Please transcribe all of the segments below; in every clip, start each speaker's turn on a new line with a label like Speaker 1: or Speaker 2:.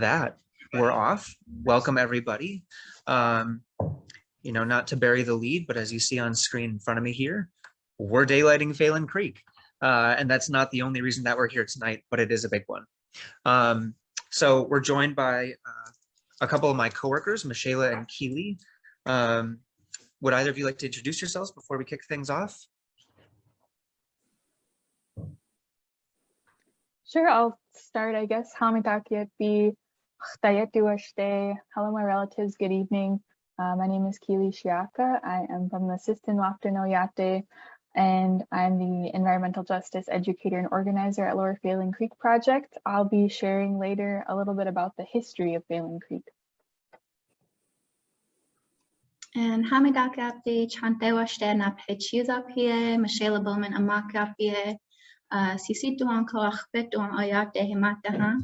Speaker 1: That we're off. Welcome everybody. Um, not to bury the lead, but as you see on screen in front of me here, we're daylighting Phalen Creek. And that's not the only reason that we're here tonight, but it is a big one. So we're joined by a couple of my coworkers, Michaela and Keely. Would either of you like to introduce yourselves before we kick things off?
Speaker 2: Sure, I'll start, I guess. Hello, my relatives, good evening. My name is Keely Shiaka. I am from the Sistan Waftano Yate, and I'm the environmental justice educator and organizer at Lower Phalen Creek Project. I'll be sharing later a little bit about the history of Phalen Creek.
Speaker 3: And Hamidakapti, Chantewashte Napechizapie, Michelle Bowman Amakapie, Sisituan Koachbetuan Oyate Himataha,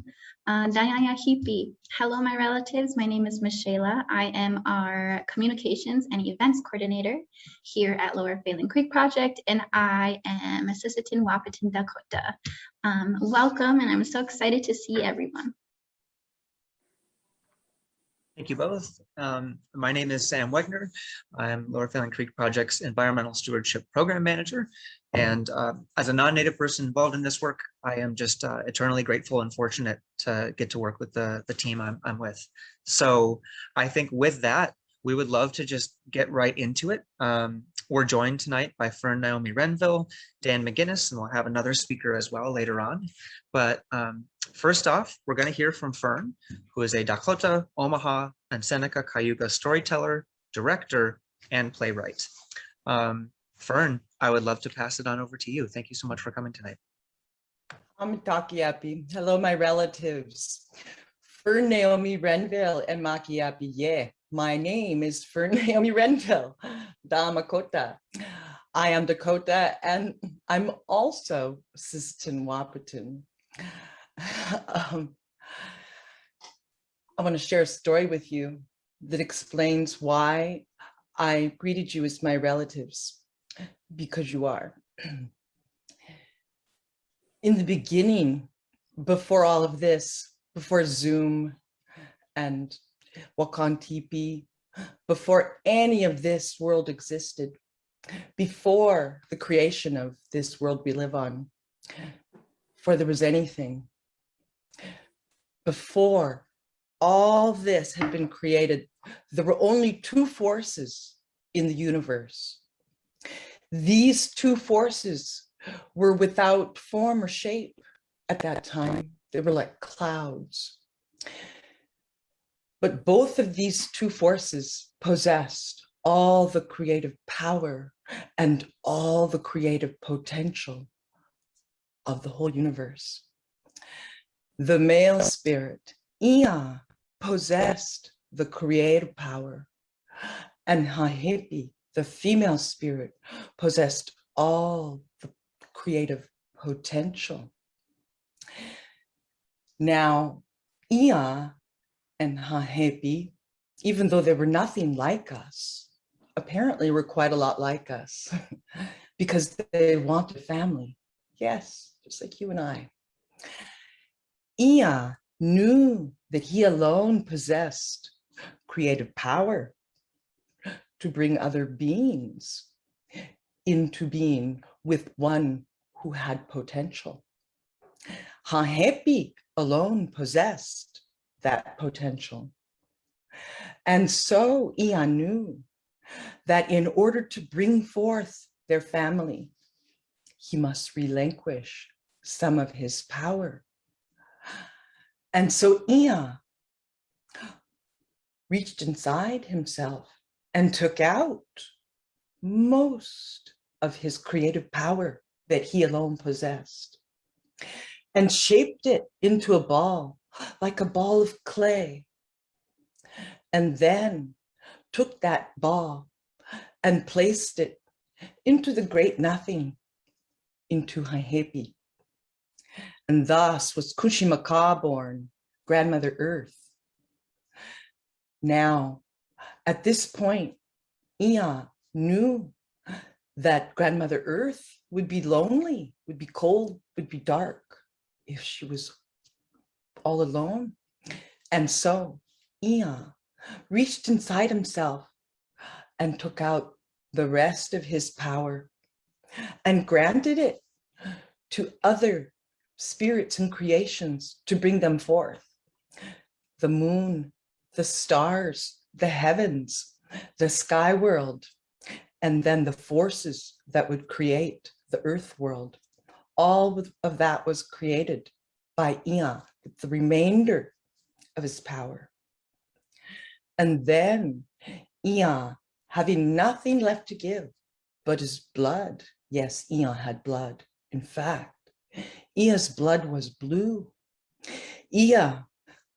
Speaker 3: Dayanya Hipi. Hello, my relatives. My name is Michaela. I am our communications and events coordinator here at Lower Phalen Creek Project, and I am assistant in Wapaton, Dakota. Welcome, and I'm so excited to see everyone.
Speaker 1: Thank you both. My name is Sam Wegner. I'm Lower Phalen Creek Project's Environmental Stewardship Program Manager. And as a non-native person involved in this work, I am just eternally grateful and fortunate to get to work with the team I'm with. So I think with that, we would love to just get right into it. We're joined tonight by Fern Naomi Renville, Dan McGinnis, and we'll have another speaker as well later on. But first off, we're going to hear from Fern, who is a Dakota, Omaha, and Seneca Cayuga storyteller, director, and playwright. Fern, I would love to pass it on over to you. Thank you so much for coming tonight.
Speaker 4: Makiapi. Hello, my relatives. Fern Naomi Renville and Makiapi. Yeah, my name is Fern Naomi Renville, Damakota. I am Dakota, and I'm also Sistan Wapaton. I want to share a story with you that explains why I greeted you as my relatives, because you are. In the beginning, before all of this, before Zoom and Wakan Tipi, before any of this world existed, before the creation of this world we live on, before there was anything, before all this had been created, there were only two forces in the universe. These two forces were without form or shape at that time. They were like clouds. But both of these two forces possessed all the creative power and all the creative potential of the whole universe. The male spirit, Ia, possessed the creative power, and Hahipi, the female spirit, possessed all the creative potential. Now, Ia and Hahipi, even though they were nothing like us, apparently were quite a lot like us because they wanted family. Yes, just like you and I. Ia knew that he alone possessed creative power to bring other beings into being with one who had potential. Hahepi alone possessed that potential. And so Ia knew that in order to bring forth their family, he must relinquish some of his power. And so Ia reached inside himself and took out most of his creative power that he alone possessed and shaped it into a ball, like a ball of clay. And then took that ball and placed it into the great nothing, into Hahepi. And thus was Kushimaka born, Grandmother Earth. Now, at this point, Ia knew that Grandmother Earth would be lonely, would be cold, would be dark if she was all alone. And so Ea reached inside himself and took out the rest of his power and granted it to other spirits and creations to bring them forth. The moon, the stars, the heavens, the sky world, and then the forces that would create the earth world. All of that was created by Ea, the remainder of his power. And then Ea, having nothing left to give but his blood, yes, Ea had blood. In fact, Ea's blood was blue. Ea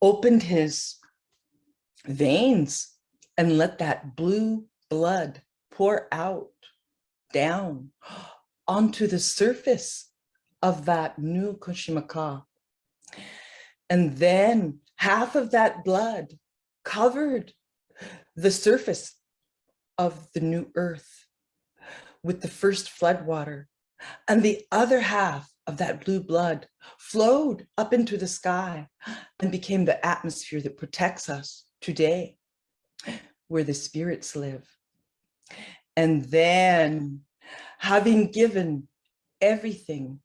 Speaker 4: opened his veins and let that blue blood pour out down onto the surface of that new Kushimaka. And then half of that blood covered the surface of the new earth with the first flood water. And the other half of that blue blood flowed up into the sky and became the atmosphere that protects us today, where the spirits live. And then, having given everything,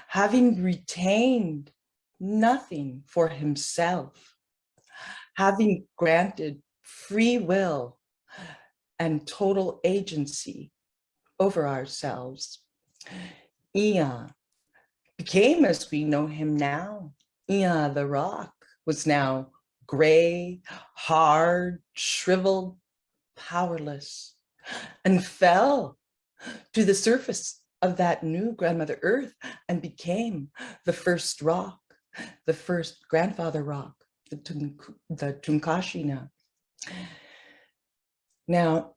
Speaker 4: having retained nothing for himself, having granted free will and total agency over ourselves, Ea became as we know him now. Ea, the rock, was now gray, hard, shriveled, powerless, and fell to the surface of that new grandmother earth and became the first rock, the first grandfather rock, the Tunkashina. Now,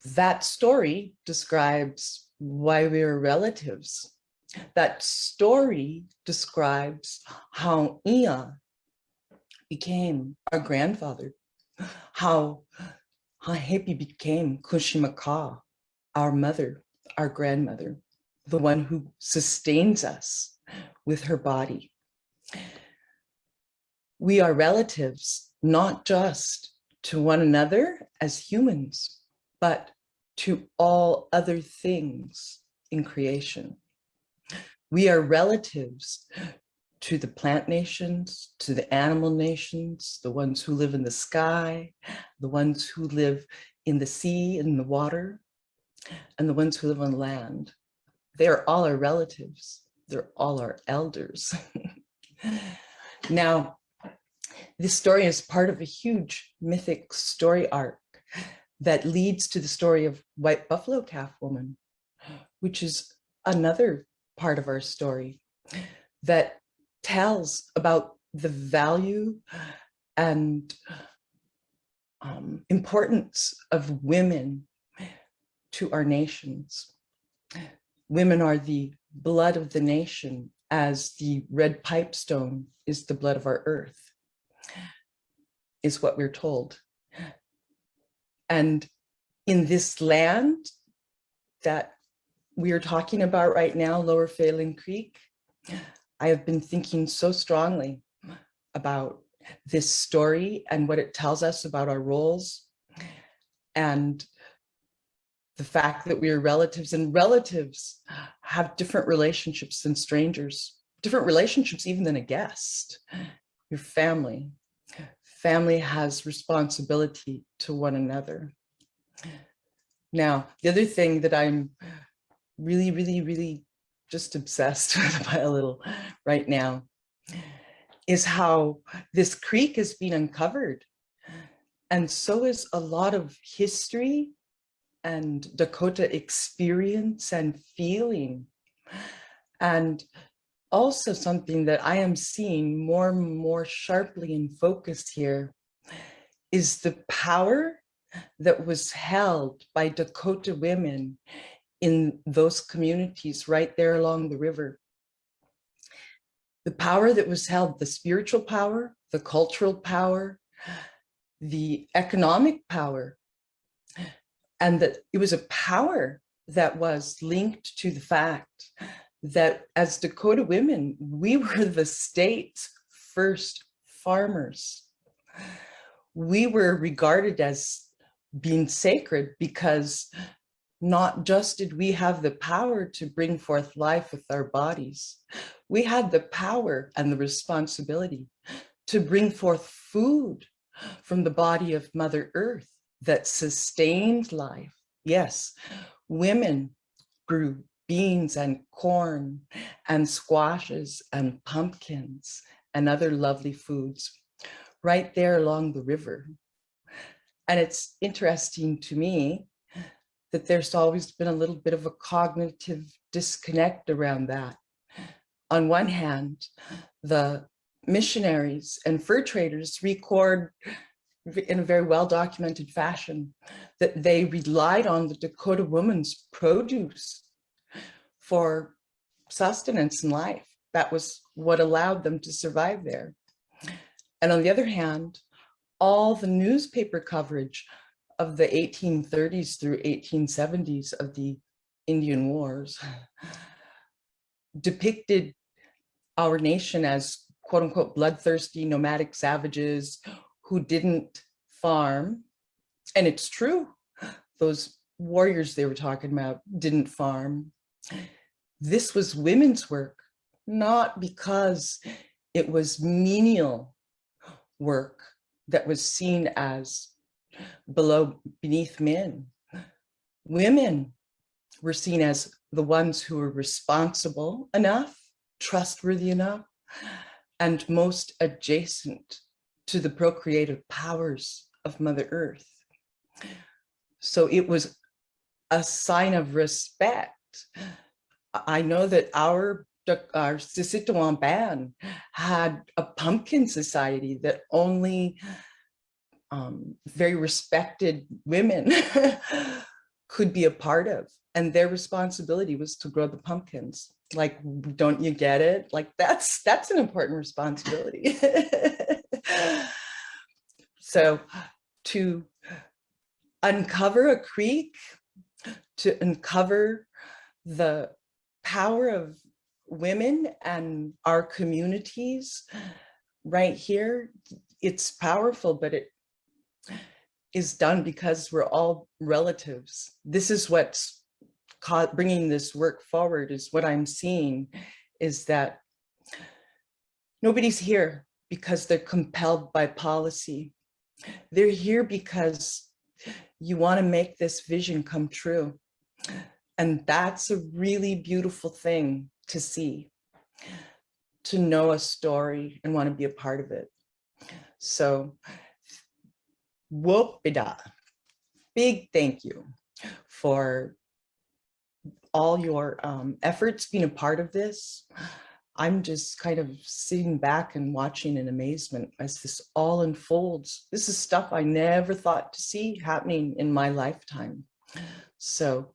Speaker 4: that story describes why we are relatives. That story describes how Ea became our grandfather, how Hahepi became Kushimaka, our mother, our grandmother, the one who sustains us with her body. We are relatives, not just to one another as humans, but to all other things in creation. We are relatives to the plant nations, to the animal nations, the ones who live in the sky, the ones who live in the sea and the water, and the ones who live on land. They're all our relatives. They're all our elders. Now, this story is part of a huge mythic story arc that leads to the story of White Buffalo Calf Woman, which is another part of our story that tells about the value and importance of women to our nations. Women are the blood of the nation, as the red pipestone is the blood of our earth, is what we're told. And in this land that we are talking about right now, Lower Phalen Creek, I have been thinking so strongly about this story and what it tells us about our roles and the fact that we are relatives, and relatives have different relationships than strangers, different relationships even than a guest. Your family. Family has responsibility to one another. Now, the other thing that I'm really just obsessed with by a little right now is how this creek is being uncovered. And so is a lot of history and Dakota experience and feeling. And also something that I am seeing more and more sharply and focused here is the power that was held by Dakota women in those communities right there along the river. The power that was held, the spiritual power, the cultural power, the economic power, and that it was a power that was linked to the fact that as Dakota women, we were the state's first farmers. We were regarded as being sacred because not just did we have the power to bring forth life with our bodies, we had the power and the responsibility to bring forth food from the body of Mother Earth that sustained life. Yes, women grew beans and corn and squashes and pumpkins and other lovely foods right there along the river. And it's interesting to me that there's always been a little bit of a cognitive disconnect around that. On one hand, the missionaries and fur traders record in a very well-documented fashion that they relied on the Dakota woman's produce for sustenance and life. That was what allowed them to survive there. And on the other hand, all the newspaper coverage of the 1830s through 1870s of the Indian Wars depicted our nation as quote unquote bloodthirsty nomadic savages who didn't farm. And it's true, those warriors they were talking about didn't farm. This was women's work, not because it was menial work that was seen as beneath men. Women were seen as the ones who were responsible enough, trustworthy enough, and most adjacent to the procreative powers of Mother Earth. So it was a sign of respect. I know that our Sissetawan band had a pumpkin society that only very respected women could be a part of. And their responsibility was to grow the pumpkins. Like, don't you get it? Like, that's an important responsibility. So to uncover a creek, to uncover the power of women and our communities right here, it's powerful, but it is done because we're all relatives. This is what's bringing this work forward, is what I'm seeing is that nobody's here because they're compelled by policy. They're here because you want to make this vision come true. And that's a really beautiful thing to see, to know a story and want to be a part of it. So, whoopida, big thank you for all your efforts being a part of this. I'm just kind of sitting back and watching in amazement as this all unfolds. This is stuff I never thought to see happening in my lifetime. So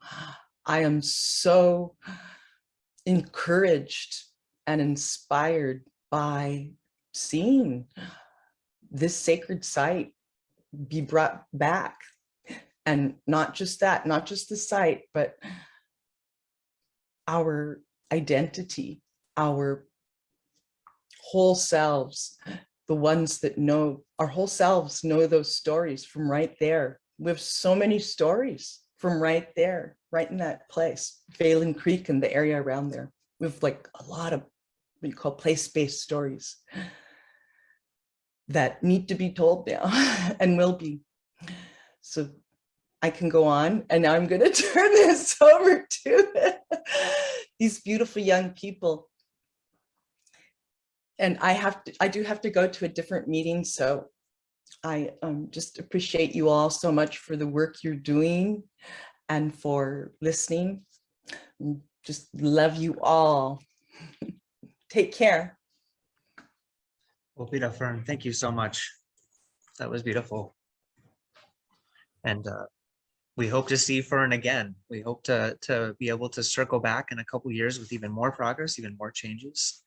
Speaker 4: I am so encouraged and inspired by seeing this sacred site be brought back. And not just that, not just the site, but our identity, our whole selves, the ones that know, our whole selves know those stories from right there. We have so many stories from right there, right in that place, Phalen Creek and the area around there. We have like a lot of what you call place-based stories that need to be told now and will be. So I can go on, and now I'm going to turn this over to these beautiful young people. And I do have to go to a different meeting, so I just appreciate you all so much for the work you're doing and for listening. Just love you all. Take care.
Speaker 1: Well, Peter Fern, thank you so much. That was beautiful. And we hope to see Fern again. We hope to be able to circle back in a couple years with even more progress, even more changes.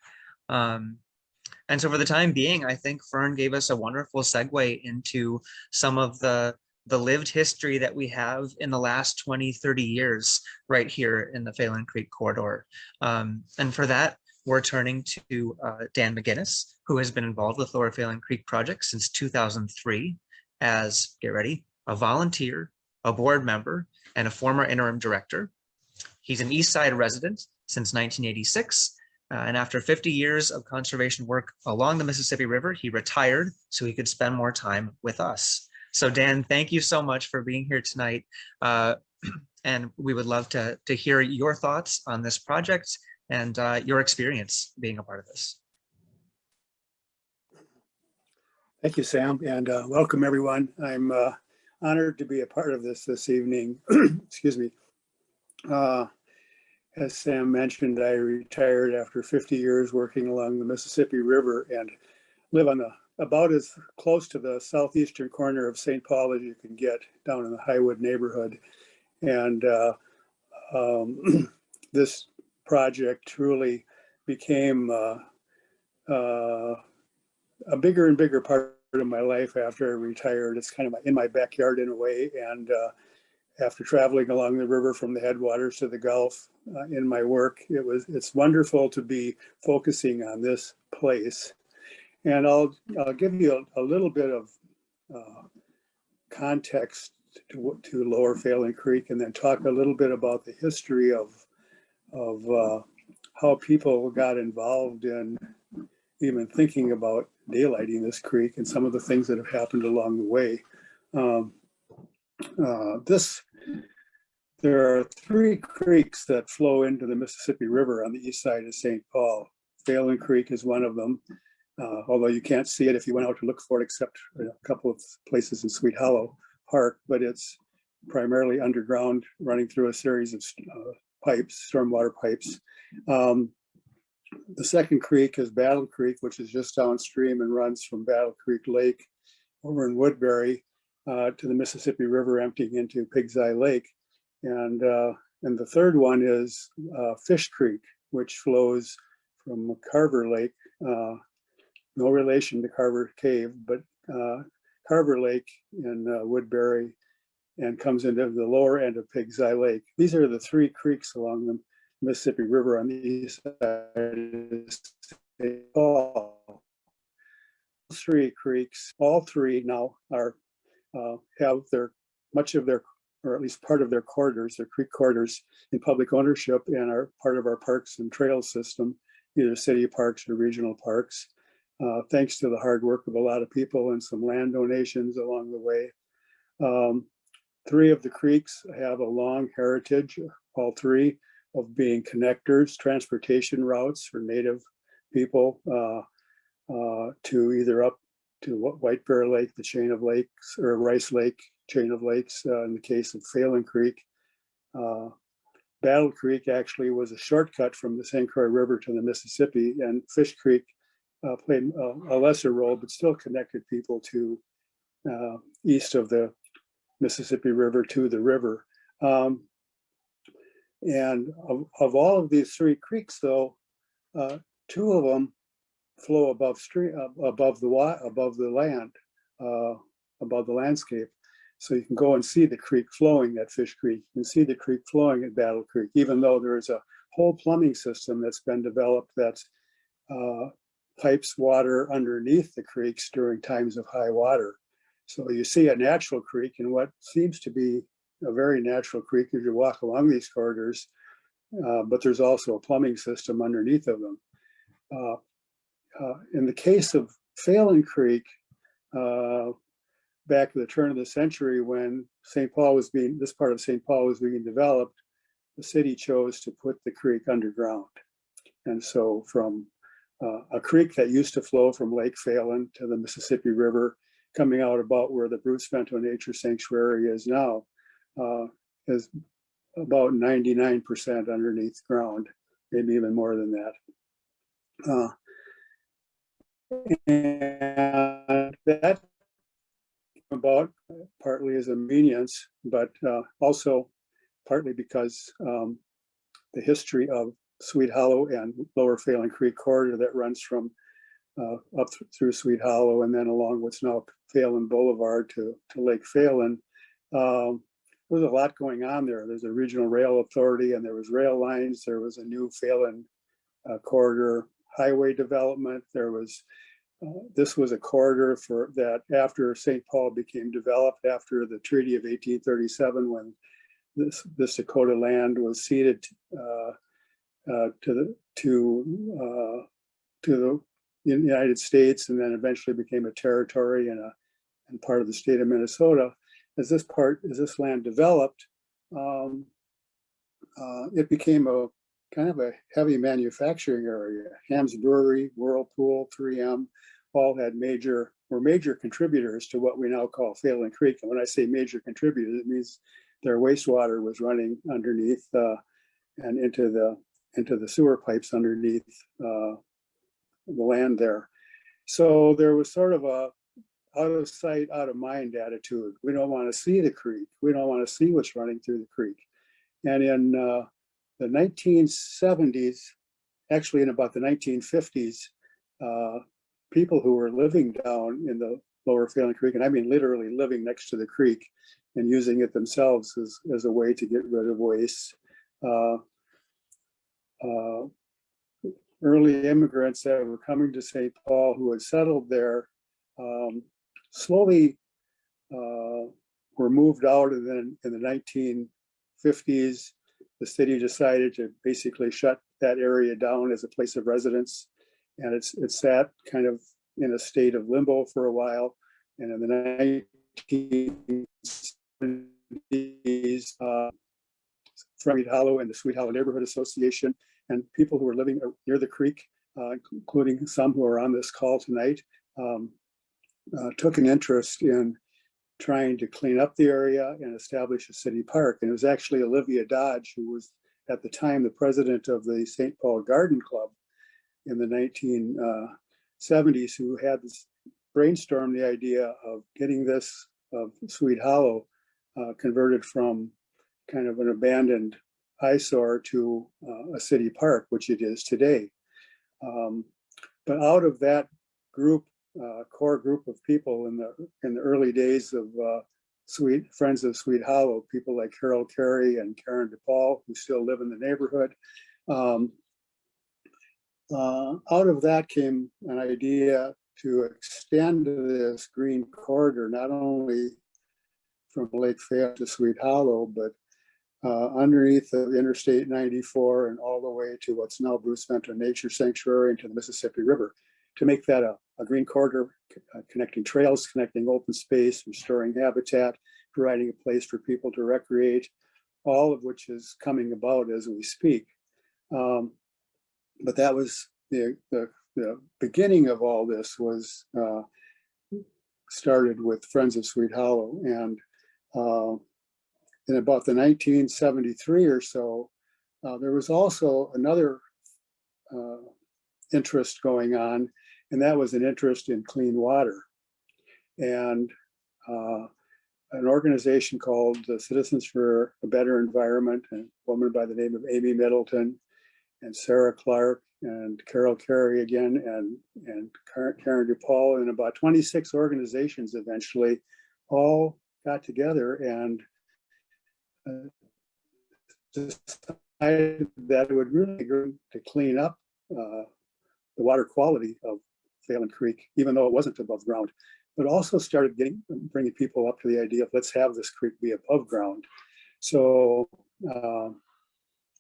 Speaker 1: And so for the time being, I think Fern gave us a wonderful segue into some of the the lived history that we have in the last 20, 30 years right here in the Phalen Creek corridor. And for that, we're turning to Dan McGinnis, who has been involved with Lower Phalen Creek Project since 2003 as, get ready, a volunteer, a board member, and a former interim director. He's an East Side resident since 1986. And after 50 years of conservation work along the Mississippi River, he retired so he could spend more time with us. So Dan, thank you so much for being here tonight. And we would love to hear your thoughts on this project and your experience being a part of this.
Speaker 5: Thank you, Sam, and welcome everyone. I'm honored to be a part of this evening. Excuse me. As Sam mentioned, I retired after 50 years working along the Mississippi River and live on about as close to the southeastern corner of St. Paul as you can get down in the Highwood neighborhood. And this project truly became a bigger and bigger part of my life after I retired. It's kind of in my backyard in a way. And after traveling along the river from the headwaters to the Gulf in my work, it's wonderful to be focusing on this place. And I'll give you a little bit of context to Lower Phalen Creek, and then talk a little bit about the history of how people got involved in even thinking about daylighting this creek and some of the things that have happened along the way. There are three creeks that flow into the Mississippi River on the east side of St. Paul. Phalen Creek is one of them, although you can't see it if you went out to look for it, except a couple of places in Sweet Hollow Park, but it's primarily underground, running through a series of pipes, stormwater pipes. The second creek is Battle Creek, which is just downstream and runs from Battle Creek Lake over in Woodbury to the Mississippi River, emptying into Pig's Eye Lake. And the third one is Fish Creek, which flows from Carver Lake, no relation to Carver Cave, but Carver Lake in Woodbury, and comes into the lower end of Pig's Eye Lake. These are the three creeks along the Mississippi River on the east side of St. Paul. Three creeks, all three now are have much of their, or at least part of their corridors, their creek corridors, in public ownership and are part of our parks and trails system, either city parks or regional parks. Thanks to the hard work of a lot of people and some land donations along the way. Three of the creeks have a long heritage, all three, of being connectors, transportation routes for Native people to either up to White Bear Lake, the chain of lakes, or Rice Lake, chain of lakes, in the case of Phalen Creek. Battle Creek actually was a shortcut from the St. Croix River to the Mississippi, and Fish Creek played a lesser role, but still connected people to east of the Mississippi River to the river. And of all of these three creeks, though, two of them flow above the land, above the landscape. So you can go and see the creek flowing at Fish Creek. You can see the creek flowing at Battle Creek, even though there's a whole plumbing system that's been developed that pipes water underneath the creeks during times of high water. So you see a natural creek in what seems to be a very natural creek as you walk along these corridors, but there's also a plumbing system underneath of them. In the case of Phalen Creek, back at the turn of the century when this part of St. Paul was being developed, the city chose to put the creek underground. And so from a creek that used to flow from Lake Phalen to the Mississippi River, coming out about where the Bruce Bento Nature Sanctuary is now, is about 99% underneath ground, maybe even more than that. And that about partly as a convenience, but also partly because the history of Sweet Hollow and Lower Phalen Creek corridor that runs from up through Sweet Hollow and then along what's now Phalen Boulevard to Lake Phalen there was a lot going on there. There's a regional rail authority, and there was rail lines. There was a new Phalen corridor highway development. There was this was a corridor for that after St. Paul became developed after the Treaty of 1837, when this Dakota land was ceded to the United States, and then eventually became a territory and part of the state of Minnesota. As this land developed, it became a kind of a heavy manufacturing area. Ham's Brewery, Whirlpool, 3M, all were major contributors to what we now call Phalen Creek. And when I say major contributors, it means their wastewater was running underneath and into the sewer pipes underneath the land there. So there was sort of a out of sight, out of mind attitude. We don't want to see the creek. We don't want to see what's running through the creek. And in the 1970s, actually in about the 1950s, people who were living down in the Lower Phalen Creek, and I mean literally living next to the creek and using it themselves as a way to get rid of waste. Early immigrants that were coming to St. Paul who had settled there slowly were moved out, and then in the 1950s, the city decided to basically shut that area down as a place of residence, and it sat kind of in a state of limbo for a while. And in the 1970s, Sweet Hollow and the Sweet Hollow Neighborhood Association and people who were living near the creek, including some who are on this call tonight, took an interest in trying to clean up the area and establish a city park. And it was actually Olivia Dodge, who was at the time the president of the St. Paul Garden Club in the 1970s, who had this brainstormed the idea of getting this Sweet Hollow converted from kind of an abandoned eyesore to a city park, which it is today. But out of that group, core group of people in the early days of Friends of Sweet Hollow, people like Carol Carey and Karen DePaul, who still live in the neighborhood. Out of that came an idea to extend this green corridor, not only from Lake Phalen to Sweet Hollow, but underneath of Interstate 94 and all the way to what's now Bruce Vento Nature Sanctuary into the Mississippi River, to make that a green corridor, connecting trails, connecting open space, restoring habitat, providing a place for people to recreate, all of which is coming about as we speak. But that was the beginning of all this was started with Friends of Sweet Hollow. And in about the 1973 or so, there was also another interest going on, and that was an interest in clean water. And an organization called the Citizens for a Better Environment, and a woman by the name of Amy Middleton and Sarah Clark and Carol Carey again, and Karen DePaul, and about 26 organizations eventually all got together and decided that it would really go to clean up the water quality of Phalen Creek, even though it wasn't above ground, but also started bringing people up to the idea of let's have this creek be above ground. So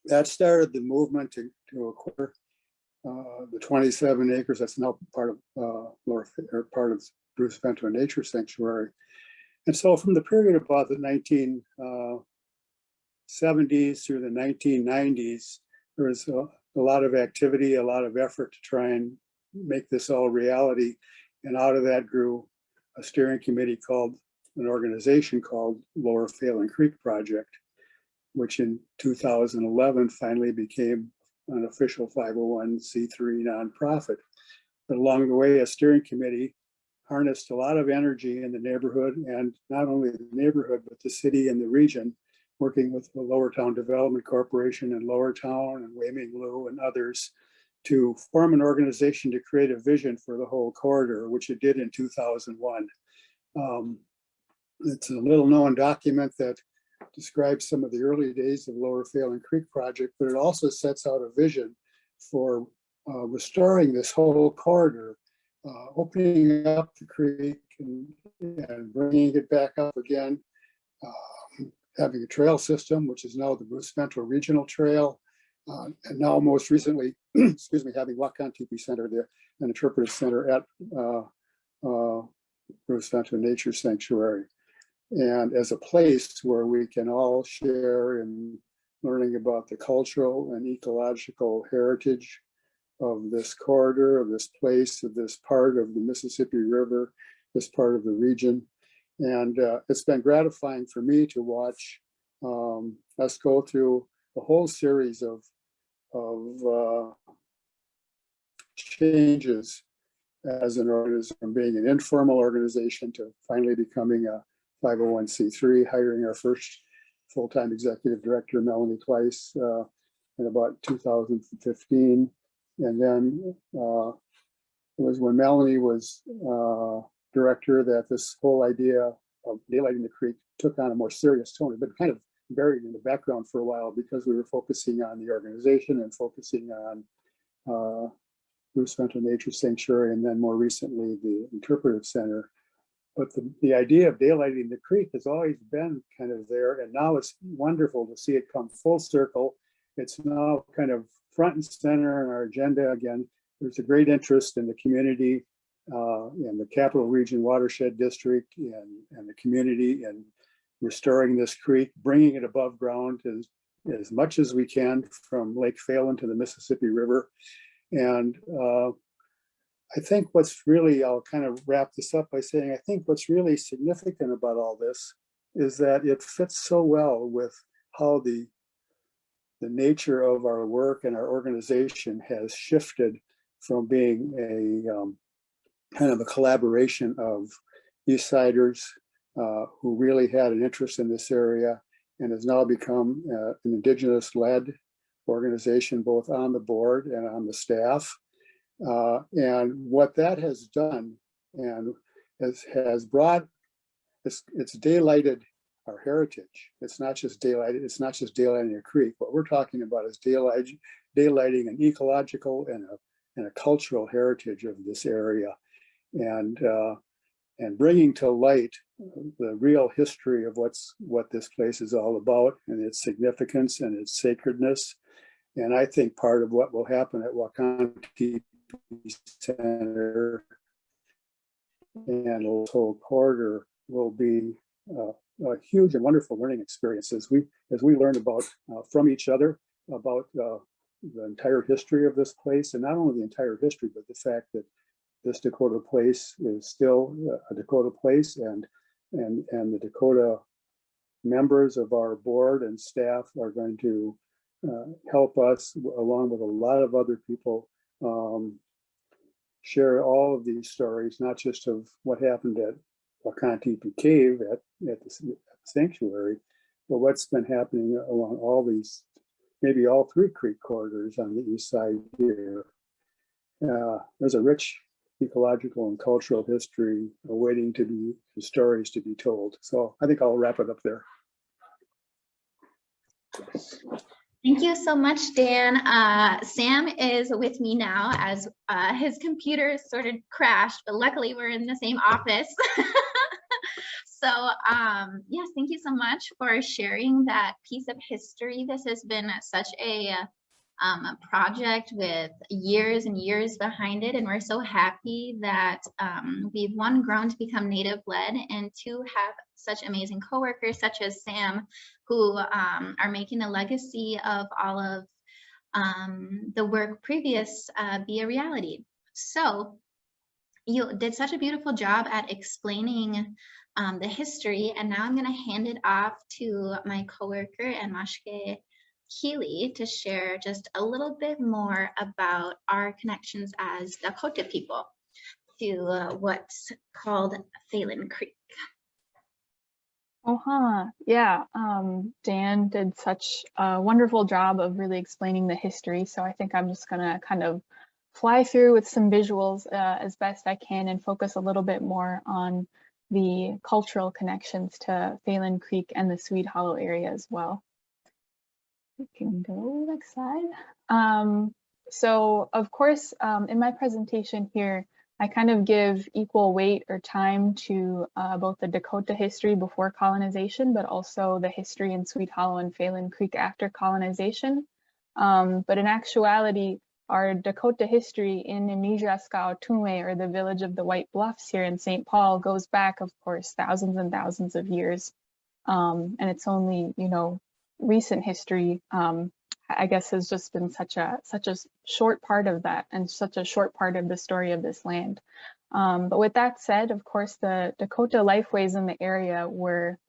Speaker 5: that started the movement to acquire the 27 acres that's now part of part of Bruce Vento Nature Sanctuary. And so from the period about the 1970s through the 1990s, there was a lot of activity, a lot of effort to try and make this all reality. And out of that grew a steering committee an organization called Lower Phalen Creek Project, which in 2011 finally became an official 501c3 nonprofit. But along the way, a steering committee harnessed a lot of energy in the neighborhood, and not only the neighborhood, but the city and the region, working with the Lower Town Development Corporation and Lower Town and Waming-Lou and others to form an organization to create a vision for the whole corridor, which it did in 2001. It's a little known document that describes some of the early days of Lower Phalen Creek Project, but it also sets out a vision for restoring this whole corridor, opening up the creek and bringing it back up again, having a trail system, which is now the Bruce Vento Regional Trail, and now most recently, excuse me, having Wakantipi Center there, an interpretive center at Bruce Vento Nature Sanctuary. And as a place where we can all share in learning about the cultural and ecological heritage of this corridor, of this place, of this part of the Mississippi River, this part of the region. And it's been gratifying for me to watch us go through a whole series of changes as an organization, from being an informal organization to finally becoming a 501c3, hiring our first full-time executive director, Melanie Twice, in about 2015. And then it was when Melanie was director that this whole idea of daylighting the creek took on a more serious tone. It had been kind of buried in the background for a while because we were focusing on the organization and focusing on Bruce Vento Nature Sanctuary, and then more recently the Interpretive Center. But the idea of daylighting the creek has always been kind of there, and now it's wonderful to see it come full circle. It's now kind of front and center in our agenda again. There's a great interest in the community, in the Capital Region Watershed District, and the community, and restoring this creek, bringing it above ground as much as we can from Lake Phalen to the Mississippi River. And I think what's really, I'll kind of wrap this up by saying, I think what's really significant about all this is that it fits so well with how the nature of our work and our organization has shifted from being a kind of a collaboration of Eastsiders who really had an interest in this area, and has now become an Indigenous-led organization, both on the board and on the staff. And what that has done and has brought, it's daylighted our heritage. It's not just daylighting a creek. What we're talking about is daylighting an ecological and a cultural heritage of this area, and bringing to light the real history of what this place is all about, and its significance and its sacredness. And I think part of what will happen at Wakantipi Center and this whole corridor will be a huge and wonderful learning experience as we learn about from each other about the entire history of this place, and not only the entire history, but the fact that this Dakota place is still a Dakota place, and the Dakota members of our board and staff are going to help us, along with a lot of other people, share all of these stories, not just of what happened at Wakantipi Cave at the sanctuary, but what's been happening along all these, maybe all three creek corridors on the east side here. There's a rich ecological and cultural history awaiting to be stories to be told. So I think I'll wrap it up there.
Speaker 3: Thank you so much, Dan. Sam is with me now as his computer sort of crashed, but luckily we're in the same office. So yes, thank you so much for sharing that piece of history. This has been such a project with years and years behind it, and we're so happy that we've, one, grown to become native led, and two, have such amazing coworkers such as Sam, who are making a legacy of all of the work previous be a reality. So you did such a beautiful job at explaining the history, and now I'm going to hand it off to my coworker and Mashke Keeley to share just a little bit more about our connections as Dakota people to what's called Phalen Creek.
Speaker 2: Yeah, Dan did such a wonderful job of really explaining the history, so I think I'm just gonna kind of fly through with some visuals as best I can and focus a little bit more on the cultural connections to Phalen Creek and the Swede Hollow area as well. We can go next slide. So of course, in my presentation here, I kind of give equal weight or time to both the Dakota history before colonization, but also the history in Swede Hollow and Phalen Creek after colonization. But in actuality, our Dakota history in Imijaskaotume, or the village of the White Bluffs here in St. Paul, goes back, of course, thousands and thousands of years. And it's only, you know, recent history, I guess, has just been such a short part of that and such a short part of the story of this land. But with that said, of course, the Dakota lifeways in the area were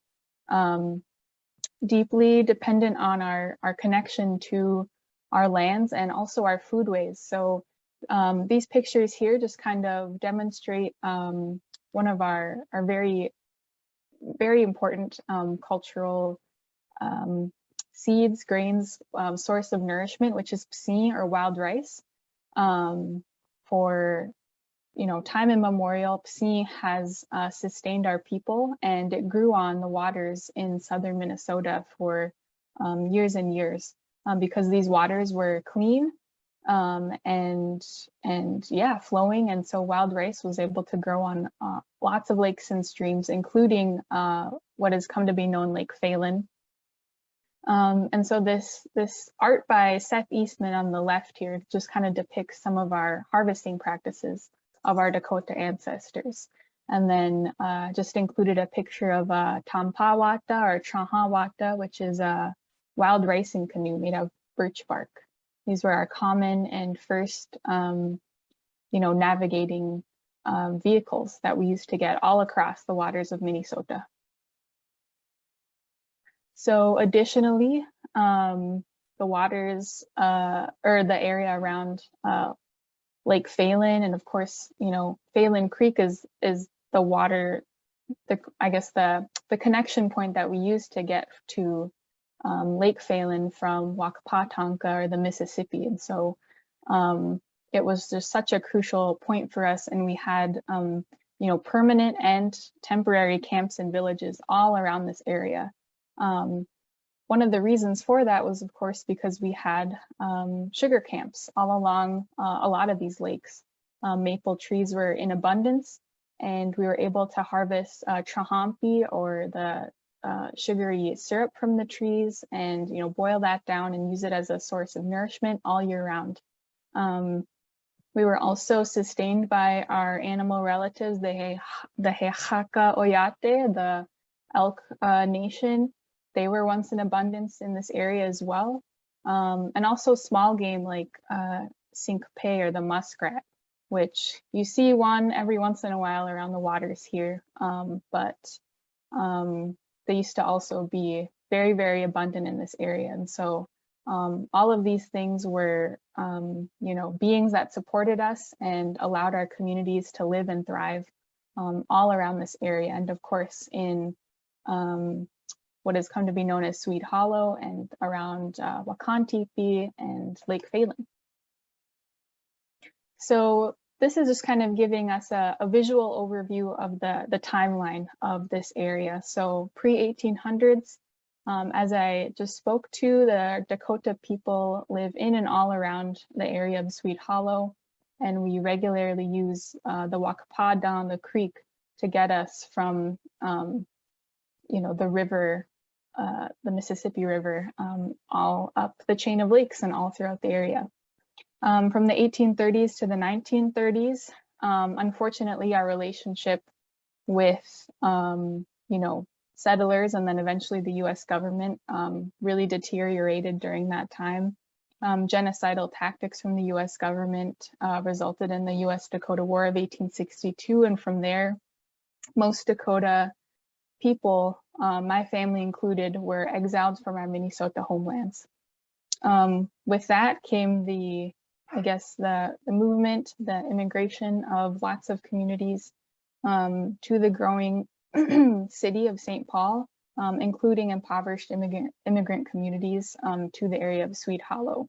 Speaker 2: deeply dependent on our connection to our lands and also our foodways. So these pictures here just kind of demonstrate one of our very, very important cultural seeds, grains, source of nourishment, which is psi, or wild rice. For, you know, time immemorial, psi has sustained our people, and it grew on the waters in southern Minnesota for years and years, because these waters were clean and yeah, flowing, and so wild rice was able to grow on lots of lakes and streams, including what has come to be known Lake Phalen. And so this art by Seth Eastman on the left here just kind of depicts some of our harvesting practices of our Dakota ancestors. And then just included a picture of Tampawata or Chahawata, which is a wild ricing canoe made of birch bark. These were our common and first, you know, navigating vehicles that we used to get all across the waters of Minnesota. So additionally, the waters or the area around Lake Phalen, and of course, you know, Phalen Creek is the water, I guess the connection point that we use to get to Lake Phalen from Wakapatonka or the Mississippi. And so it was just such a crucial point for us, and we had you know, permanent and temporary camps and villages all around this area. One of the reasons for that was, of course, because we had sugar camps all along a lot of these lakes. Maple trees were in abundance, and we were able to harvest trahampi, or the sugary syrup from the trees, and, you know, boil that down and use it as a source of nourishment all year round. We were also sustained by our animal relatives, the Hehaka Oyate, the elk nation. They were once in abundance in this area as well. And also small game like syncope, or the muskrat, which you see one every once in a while around the waters here. But they used to also be very, very abundant in this area. And so all of these things were, you know, beings that supported us and allowed our communities to live and thrive all around this area. And of course, in what has come to be known as Swede Hollow and around Wakantipi and Lake Phalen. So this is just kind of giving us a visual overview of the timeline of this area. So pre-1800s, as I just spoke to, the Dakota people live in and all around the area of Swede Hollow, and we regularly use the Wakapa down the creek to get us from, you know, the river, the Mississippi River, all up the chain of lakes and all throughout the area. From the 1830s to the 1930s, unfortunately, our relationship with, you know, settlers and then eventually the US government really deteriorated during that time. Genocidal tactics from the US government resulted in the US-Dakota War of 1862, and from there, most Dakota people, my family included, were exiled from our Minnesota homelands. With that came the, I guess, the movement, the immigration of lots of communities to the growing city of St. Paul, including impoverished immigrant communities to the area of Swede Hollow.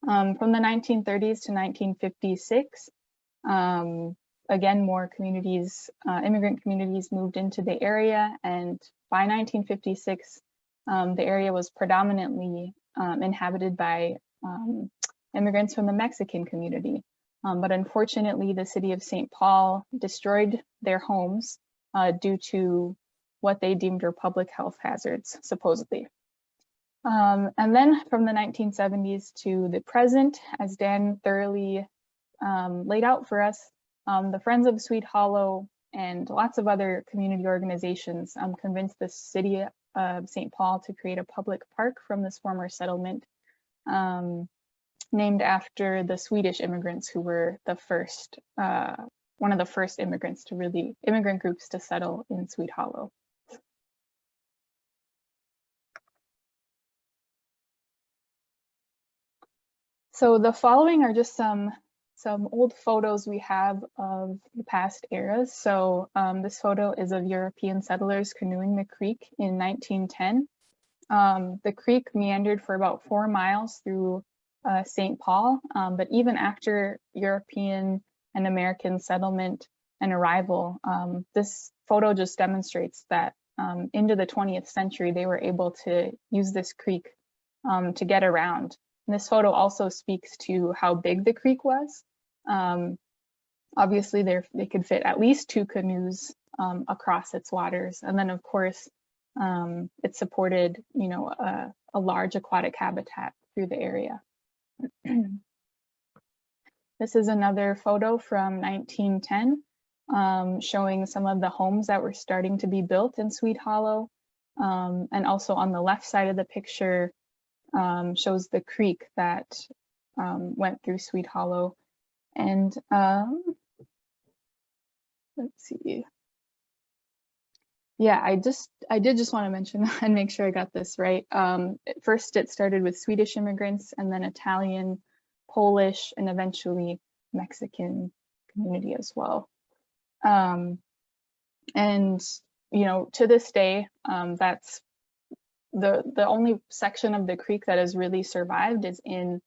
Speaker 2: From the 1930s to 1956, again, more communities, immigrant communities moved into the area, and by 1956, the area was predominantly inhabited by immigrants from the Mexican community. But unfortunately, the city of St. Paul destroyed their homes due to what they deemed were public health hazards, supposedly. And then from the 1970s to the present, as Dan thoroughly laid out for us, the Friends of Sweet Hollow and lots of other community organizations convinced the city of St. Paul to create a public park from this former settlement, named after the Swedish immigrants who were the first, one of the first immigrant groups to settle in Sweet Hollow. So the following are just some old photos we have of the past eras. So this photo is of European settlers canoeing the creek in 1910. The creek meandered for about 4 miles through St. Paul, but even after European and American settlement and arrival, this photo just demonstrates that into the 20th century, they were able to use this creek to get around. And this photo also speaks to how big the creek was. Obviously, they could fit at least 2 canoes across its waters. And then, of course, it supported, a large aquatic habitat through the area. This is another photo from 1910, showing some of the homes that were starting to be built in Sweet Hollow. And also on the left side of the picture shows the creek that went through Sweet Hollow. And let's see. Yeah, I did just want to mention and make sure I got this right. First, it started with Swedish immigrants, and then Italian, Polish, and eventually Mexican community as well. And to this day, that's the only section of the creek that has really survived is in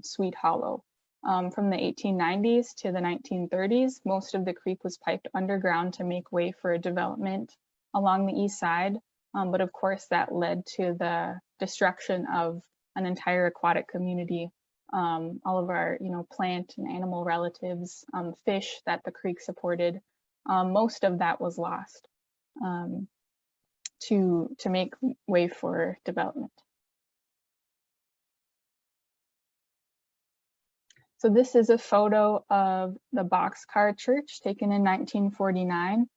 Speaker 2: Sweet Hollow. From the 1890s to the 1930s, most of the creek was piped underground to make way for a development along the east side. But of course, that led to the destruction of an entire aquatic community. All of our, plant and animal relatives, fish that the creek supported, most of that was lost to make way for development. So this is a photo of the Boxcar Church taken in 1949.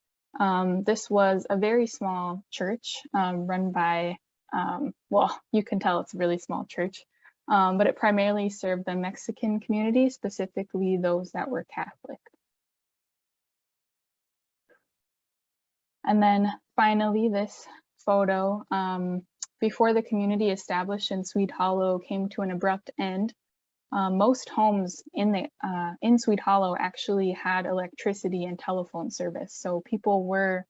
Speaker 2: This was a very small church run by, well, you can tell it's a really small church, but it primarily served the Mexican community, specifically those that were Catholic. And then finally, this photo, before the community established in Sweet Hollow came to an abrupt end, most homes in Sweet Hollow actually had electricity and telephone service. So people were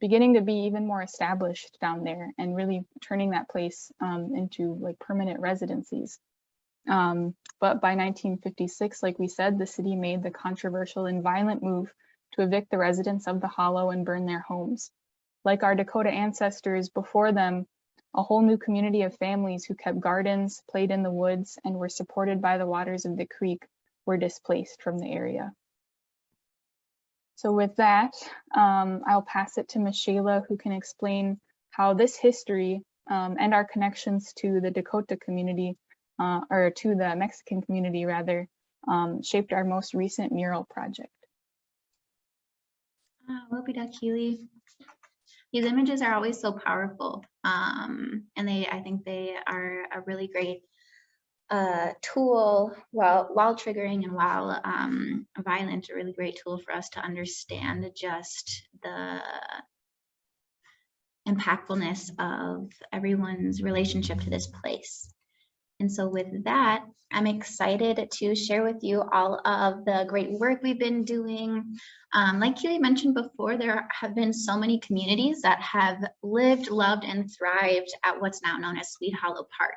Speaker 2: beginning to be even more established down there and really turning that place into like permanent residencies. But by 1956, like we said, the city made the controversial and violent move to evict the residents of the Hollow and burn their homes. Like our Dakota ancestors before them, a whole new community of families who kept gardens, played in the woods, and were supported by the waters of the creek were displaced from the area. So with that, I'll pass it to Michela, who can explain how this history and our connections to the Dakota community, or to the Mexican community rather, shaped our most recent mural project.
Speaker 3: Wopida Keely. These images are always so powerful, and I think they are a really great tool while triggering and while violent, a really great tool for us to understand just the impactfulness of everyone's relationship to this place. And so with that, I'm excited to share with you all of the great work we've been doing. Like Keely mentioned before, there have been so many communities that have lived, loved, and thrived at what's now known as Sweet Hollow Park.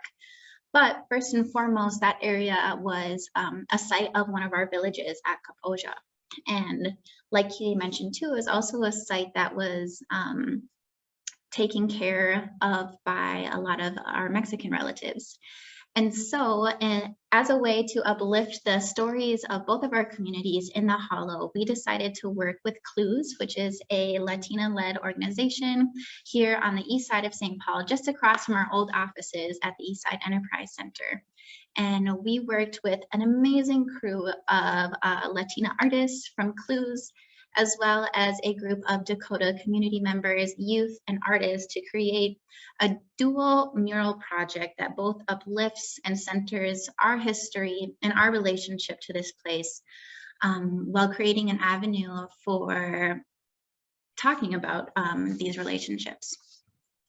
Speaker 3: But first and foremost, that area was a site of one of our villages at Kaposia. And like he mentioned too, is also a site that was taken care of by a lot of our Mexican relatives. And so as a way to uplift the stories of both of our communities in the Hollow, we decided to work with Clues, which is a Latina-led organization here on the east side of St. Paul, just across from our old offices at the Eastside Enterprise Center. And we worked with an amazing crew of Latina artists from Clues, as well as a group of Dakota community members, youth, and artists to create a dual mural project that both uplifts and centers our history and our relationship to this place, while creating an avenue for talking about these relationships.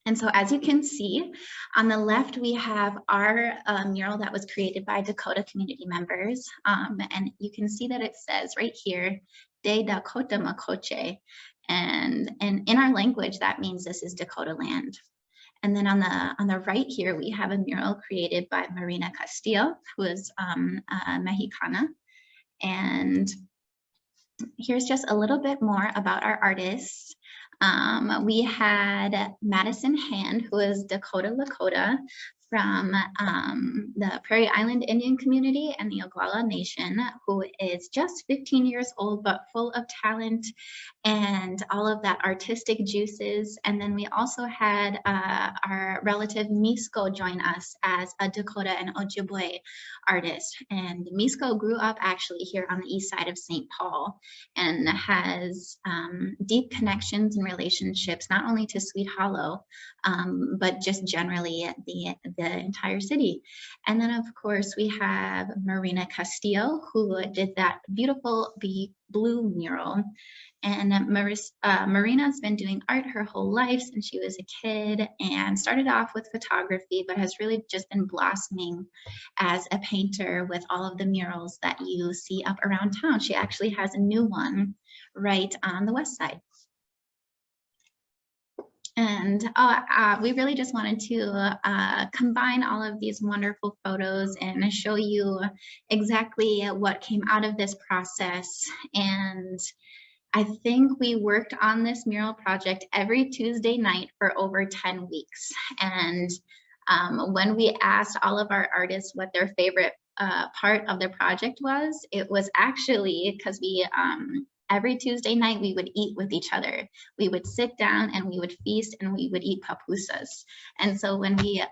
Speaker 3: And so as you can see, on the left, we have our mural that was created by Dakota community members. And you can see that it says right here, De Dakota Makoche. And in our language, that means this is Dakota land. And then on the right here, we have a mural created by Marina Castillo, who is a Mexicana. And here's just a little bit more about our artists. We had Madison Hand, who is Dakota Lakota from the Prairie Island Indian community and the Oglala Nation, who is just 15 years old, but full of talent and all of that artistic juices. And then we also had our relative Misko join us as a Dakota and Ojibwe artist. And Misko grew up actually here on the east side of St. Paul and has deep connections and relationships, not only to Sweet Hollow, but just generally the entire city. And then of course we have Marina Castillo, who did that beautiful blue mural. And Marina's been doing art her whole life since she was a kid, and started off with photography, but has really just been blossoming as a painter with all of the murals that you see up around town. She actually has a new one right on the west side. And we really just wanted to combine all of these wonderful photos and show you exactly what came out of this process. And I think we worked on this mural project every Tuesday night for over 10 weeks. And when we asked all of our artists what their favorite part of the project was, it was actually because we every Tuesday night, we would eat with each other. We would sit down and we would feast and we would eat pupusas. And so when we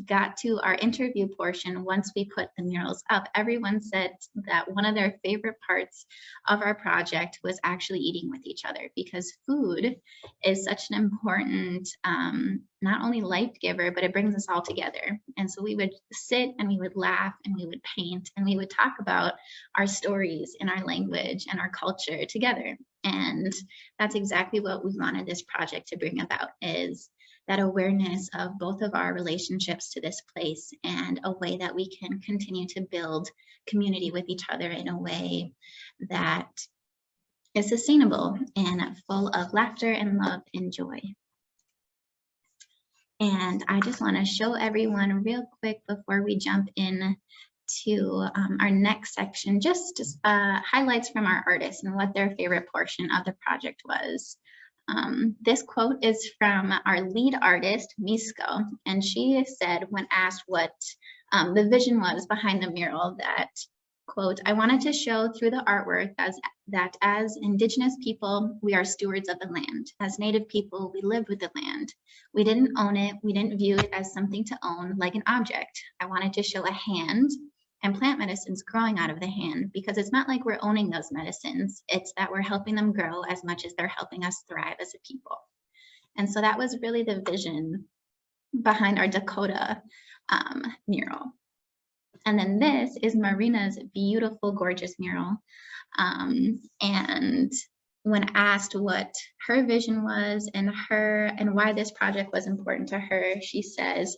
Speaker 3: got to our interview portion, once we put the murals up, everyone said that one of their favorite parts of our project was actually eating with each other, because food is such an important, not only life giver, but it brings us all together. And so we would sit and we would laugh and we would paint and we would talk about our stories and our language and our culture together. And that's exactly what we wanted this project to bring about, is that awareness of both of our relationships to this place and a way that we can continue to build community with each other in a way that is sustainable and full of laughter and love and joy. And I just want to show everyone real quick before we jump in to our next section, just highlights from our artists and what their favorite portion of the project was. This quote is from our lead artist, Misko, and she said when asked what the vision was behind the mural, that, quote, "I wanted to show through the artwork that as Indigenous people, we are stewards of the land. As Native people, we live with the land. We didn't own it. We didn't view it as something to own, like an object. I wanted to show a hand and plant medicines growing out of the hand, because it's not like we're owning those medicines. It's that we're helping them grow as much as they're helping us thrive as a people." And so that was really the vision behind our Dakota mural. And then this is Marina's beautiful, gorgeous mural. And when asked what her vision was and why this project was important to her, she says,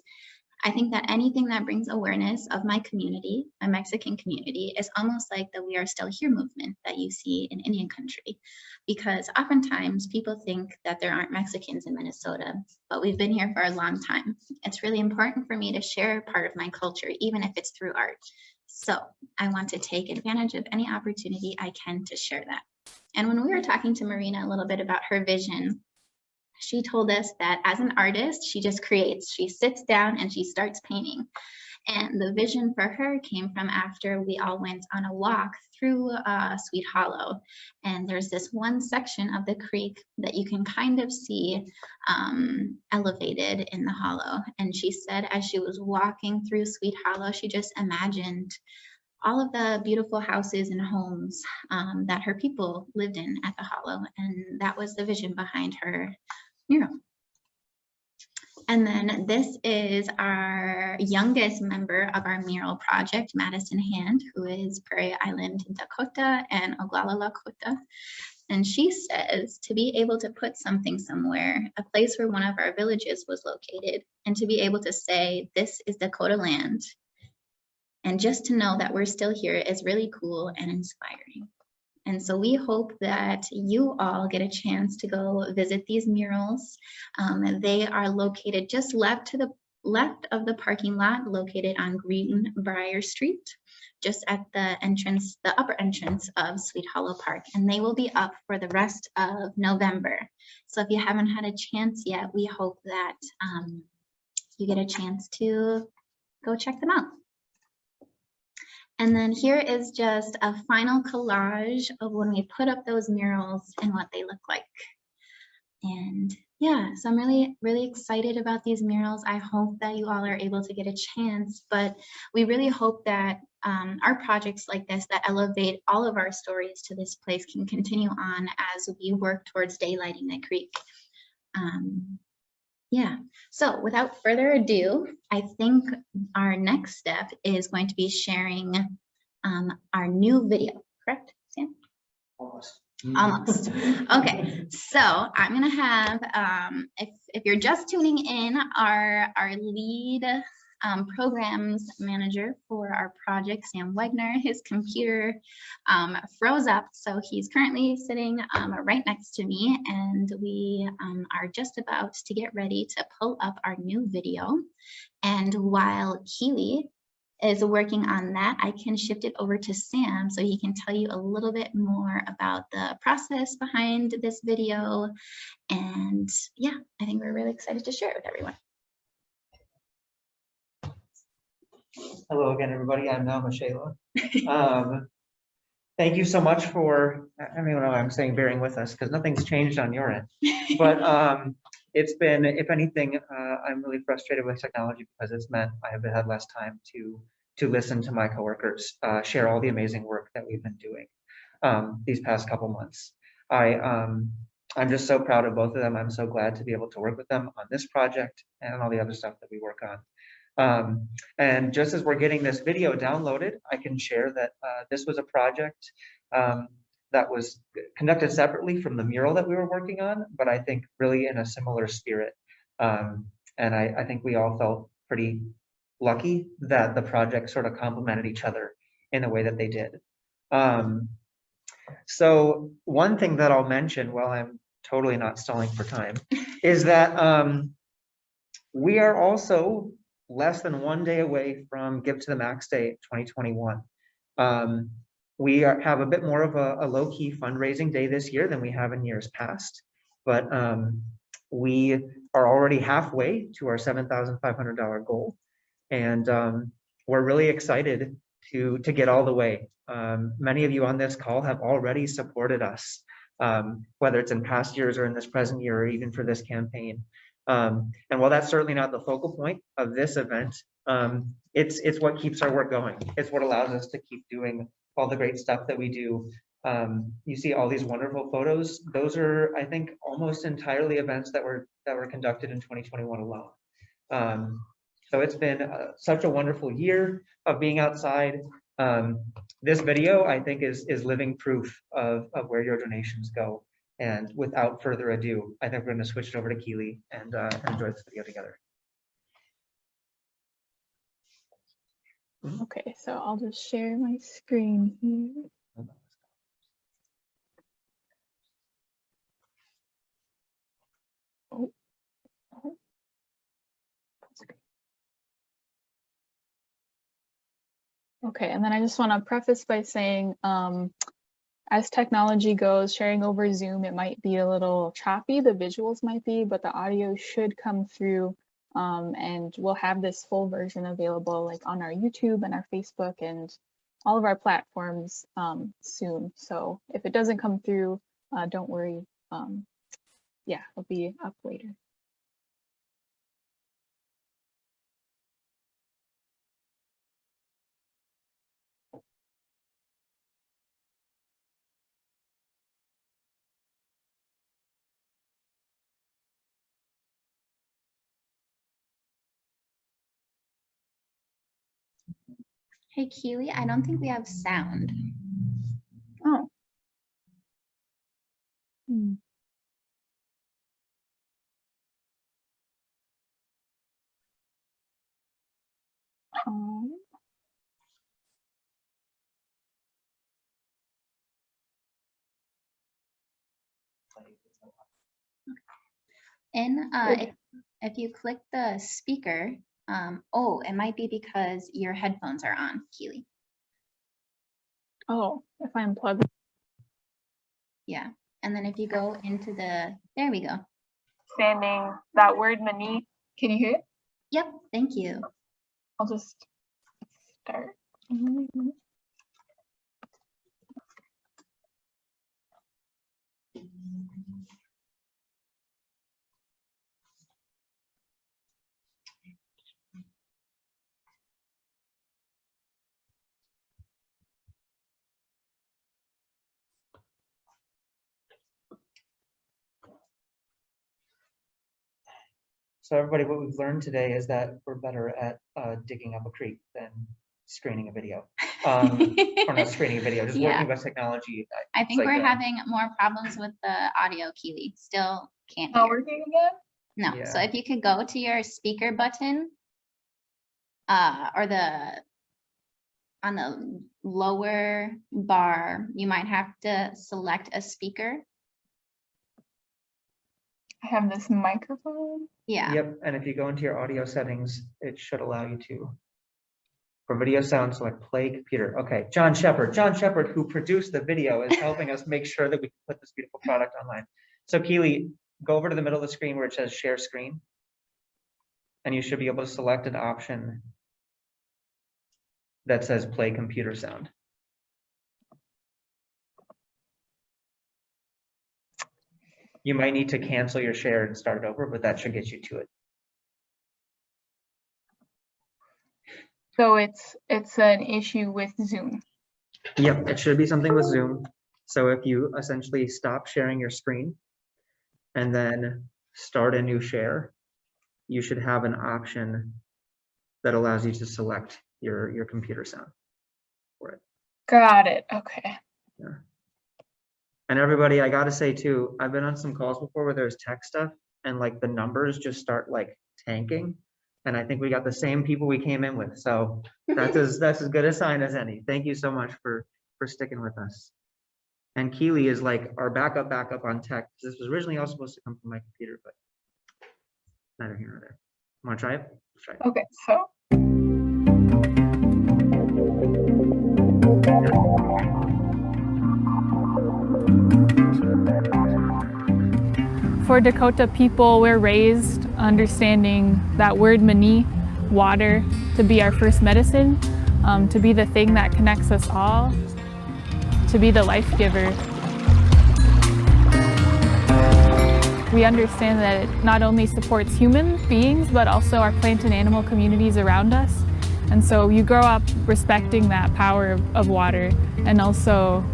Speaker 3: "I think that anything that brings awareness of my community, my Mexican community, is almost like the We Are Still Here movement that you see in Indian country. Because oftentimes people think that there aren't Mexicans in Minnesota, but we've been here for a long time. It's really important for me to share part of my culture, even if it's through art, So I want to take advantage of any opportunity I can to share that. And when we were talking to Marina a little bit about her vision, she told us that as an artist, she just creates. She sits down and she starts painting. And the vision for her came from after we all went on a walk through Sweet Hollow. And there's this one section of the creek that you can kind of see elevated in the hollow. And she said as she was walking through Sweet Hollow, she just imagined all of the beautiful houses and homes that her people lived in at the hollow. And that was the vision behind her mural. And then this is our youngest member of our mural project, Madison Hand, who is Prairie Island, Dakota, and Oglala Lakota. And she says to be able to put something somewhere, a place where one of our villages was located, and to be able to say, this is Dakota land. And just to know that we're still here is really cool and inspiring. And so we hope that you all get a chance to go visit these murals. They are located just left of the parking lot, located on Greenbrier Street, just at the entrance, the upper entrance of Sweet Hollow Park. And they will be up for the rest of November. So if you haven't had a chance yet, we hope that you get a chance to go check them out. And then here is just a final collage of when we put up those murals and what they look like. And yeah, so I'm really, really excited about these murals. I hope that you all are able to get a chance, but we really hope that our projects like this that elevate all of our stories to this place can continue on as we work towards daylighting the creek. Yeah, so without further ado, I think our next step is going to be sharing our new video, correct, Sam?
Speaker 1: Almost.
Speaker 3: Almost. Okay, so I'm gonna have, if you're just tuning in, our lead programs manager for our project, Sam Wegner, his computer froze up, so he's currently sitting right next to me, and we are just about to get ready to pull up our new video. And while Keely is working on that, I can shift it over to Sam so he can tell you a little bit more about the process behind this video. And yeah, I think we're really excited to share it with everyone.
Speaker 1: Hello again, everybody. I'm now Michela. Thank you so much for, I don't even know why I'm saying bearing with us because nothing's changed on your end. But it's been, if anything, I'm really frustrated with technology because it's meant I have had less time to listen to my coworkers share all the amazing work that we've been doing these past couple months. I'm just so proud of both of them. I'm so glad to be able to work with them on this project and all the other stuff that we work on. And just as we're getting this video downloaded, I can share that this was a project that was conducted separately from the mural that we were working on, but I think really in a similar spirit. And I think we all felt pretty lucky that the project sort of complemented each other in the way that they did. So one thing that I'll mention while I'm totally not stalling for time is that we are also less than 1 day away from Give to the Max Day 2021. We have a bit more of a low-key fundraising day this year than we have in years past, but we are already halfway to our $7,500 goal, and we're really excited to get all the way. Many of you on this call have already supported us, whether it's in past years or in this present year or even for this campaign. And while that's certainly not the focal point of this event, it's what keeps our work going. It's what allows us to keep doing all the great stuff that we do. You see all these wonderful photos. Those are, I think, almost entirely events that were conducted in 2021 alone. So it's been such a wonderful year of being outside. This video, I think, is living proof of where your donations go. And without further ado, I think we're going to switch it over to Keely and enjoy this video together.
Speaker 2: Okay, so I'll just share my screen here. Oh. Okay, and then I just want to preface by saying, as technology goes, sharing over Zoom, it might be a little choppy, the visuals might be, but the audio should come through, and we'll have this full version available like on our YouTube and our Facebook and all of our platforms soon. So if it doesn't come through, don't worry. Yeah, it'll be up later.
Speaker 3: Hey, Keely, I don't think we have sound.
Speaker 2: Oh. Hmm. Um,
Speaker 3: If you click the speaker, oh, it might be because your headphones are on, Keely.
Speaker 2: oh, if I unplug.
Speaker 3: Yeah. And then if you go into the, there we go.
Speaker 2: Standing that word mani. Can you hear it?
Speaker 3: Yep. Thank you.
Speaker 2: I'll just start.
Speaker 1: So everybody, what we've learned today is that we're better at digging up a creek than screening a video. Or not screening a video, just
Speaker 3: Yeah.
Speaker 1: working with technology.
Speaker 3: I think
Speaker 1: It's like,
Speaker 3: we're having more problems with the audio, Keely. Still can't
Speaker 2: Not
Speaker 3: hear.
Speaker 2: working again?
Speaker 3: No.
Speaker 1: Yeah.
Speaker 3: So if you could go to your speaker button, or on the lower bar, you might have to select a speaker.
Speaker 2: I have this microphone.
Speaker 3: Yeah.
Speaker 1: Yep, and if you go into your audio settings, it should allow you to. For video sound, select play computer. Okay, John Shepard, who produced the video, is helping us make sure that we can put this beautiful product online. So Keely, go over to the middle of the screen where it says share screen. And you should be able to select an option that says play computer sound. You might need to cancel your share and start it over, but that should get you to it.
Speaker 2: So it's an issue with Zoom.
Speaker 1: Yep, it should be something with Zoom. So if you essentially stop sharing your screen and then start a new share, you should have an option that allows you to select your computer sound for it.
Speaker 2: Got it. Okay.
Speaker 1: Yeah. And everybody, I gotta say too, I've been on some calls before where there's tech stuff and like the numbers just start like tanking. And I think we got the same people we came in with. So that's as good a sign as any. Thank you so much for sticking with us. And Keely is like our backup on tech. This was originally all supposed to come from my computer, but neither here nor there. Want to try it? Let's try it.
Speaker 2: Okay, so. For Dakota people, we're raised understanding that word mani, water, to be our first medicine, to be the thing that connects us all, to be the life giver. We understand that it not only supports human beings, but also our plant and animal communities around us. And so you grow up respecting that power of water and also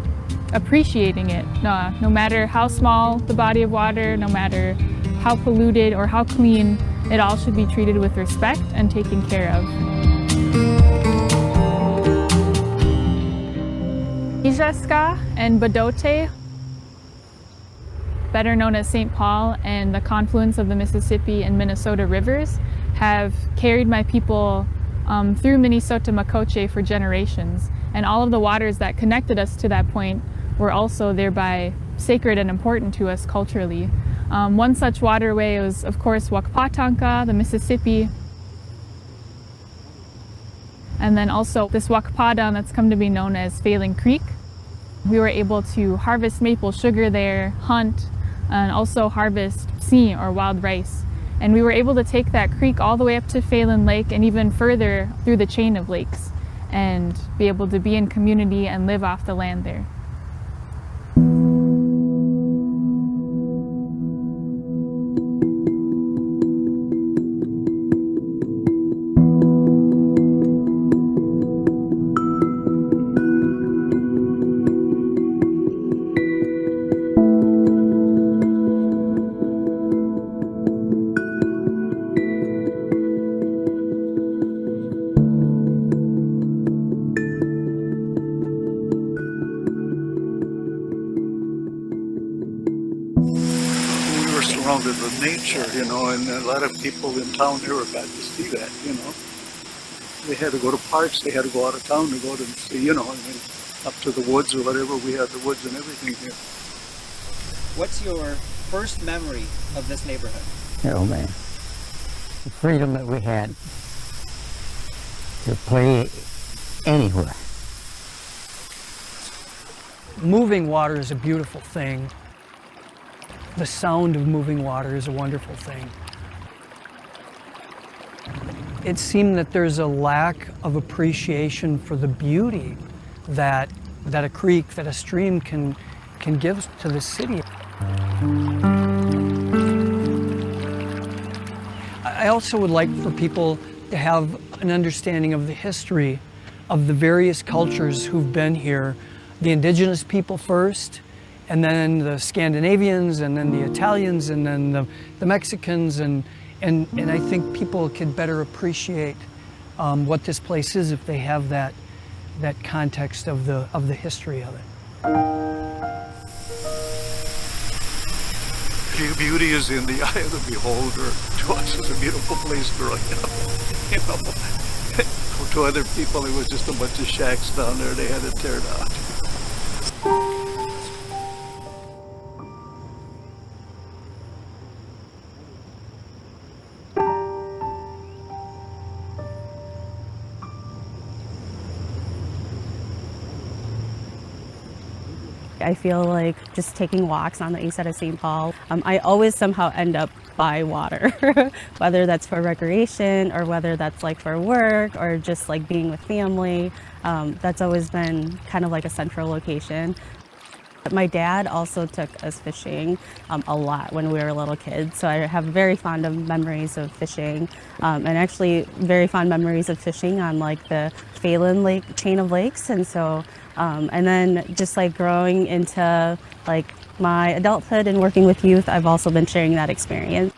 Speaker 2: appreciating it. No matter how small the body of water, no matter how polluted or how clean, it all should be treated with respect and taken care of. Ijaska and Badote, better known as St. Paul and the confluence of the Mississippi and Minnesota rivers, have carried my people through Minnesota Makoche for generations. And all of the waters that connected us to that point were also thereby sacred and important to us culturally. One such waterway was, of course, Wakpatanka, the Mississippi. And then also this Wakpada that's come to be known as Phalen Creek. We were able to harvest maple sugar there, hunt, and also harvest sea or wild rice. And we were able to take that creek all the way up to Phalen Lake and even further through the chain of lakes and be able to be in community and live off the land there.
Speaker 6: Surrounded with nature, you know, and a lot of people in town never got to see that, you know. They had to go to parks, they had to go out of town to go to see, you know, I mean, up to the woods or whatever. We had the woods and everything here.
Speaker 1: What's your first memory of this neighborhood?
Speaker 7: Oh man, the freedom that we had to play anywhere.
Speaker 8: Moving water is a beautiful thing. The sound of moving water is a wonderful thing. It seemed that there's a lack of appreciation for the beauty that a creek, that a stream can give to the city. I also would like for people to have an understanding of the history of the various cultures who've been here. The indigenous people first, and then the Scandinavians, and then the Italians, and then the Mexicans, and I think people could better appreciate what this place is if they have that context of the history of it.
Speaker 6: Beauty is in the eye of the beholder. To us, it's a beautiful place growing up. You know, to other people, it was just a bunch of shacks down there they had to tear down.
Speaker 9: I feel like just taking walks on the east side of St. Paul, I always somehow end up by water, whether that's for recreation or whether that's like for work or just like being with family. That's always been kind of like a central location. My dad also took us fishing a lot when we were little kids, so I have very fond of memories of fishing, and actually very fond memories of fishing on like the Phalen Lake chain of lakes. And so and then just like growing into like my adulthood and working with youth, I've also been sharing that experience.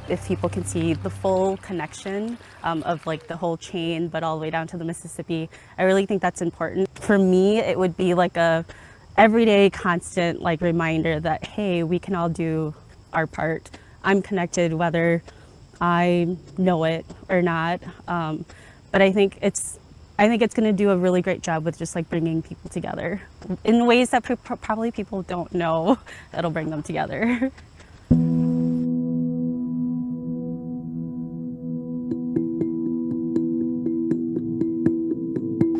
Speaker 9: If people can see the full connection of like the whole chain, but all the way down to the Mississippi, I really think that's important. For me, it would be like a everyday constant like reminder that, hey, we can all do our part. I'm connected whether I know it or not. But I think it's going to do a really great job with just like bringing people together in ways that probably people don't know that'll bring them together.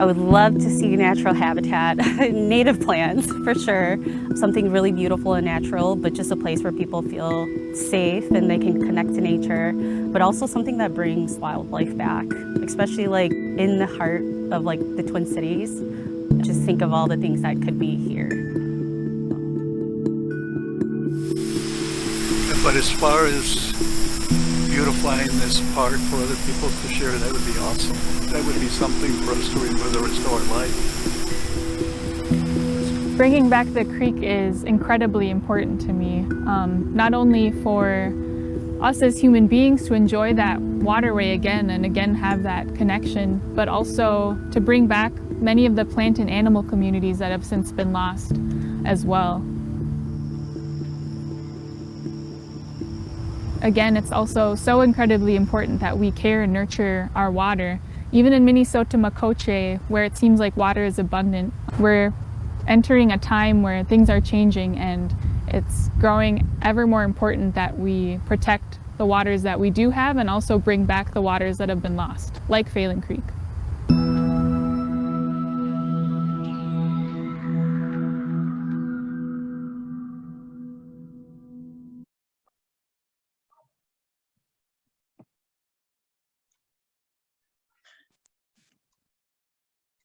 Speaker 9: I would love to see natural habitat, native plants for sure, something really beautiful and natural, but just a place where people feel safe and they can connect to nature, but also something that brings wildlife back, especially like in the heart of like the Twin Cities. Just think of all the things that could be here.
Speaker 6: But as far as beautifying this park for other people to share, that would be awesome. That would be something for us to remember the rest of our life.
Speaker 2: Bringing back the creek is incredibly important to me, not only for us as human beings to enjoy that waterway again and again have that connection, but also to bring back many of the plant and animal communities that have since been lost as well. Again, it's also so incredibly important that we care and nurture our water. Even in Minnesota Makoche, where it seems like water is abundant, we're entering a time where things are changing, and it's growing ever more important that we protect the waters that we do have and also bring back the waters that have been lost, like Phalen Creek.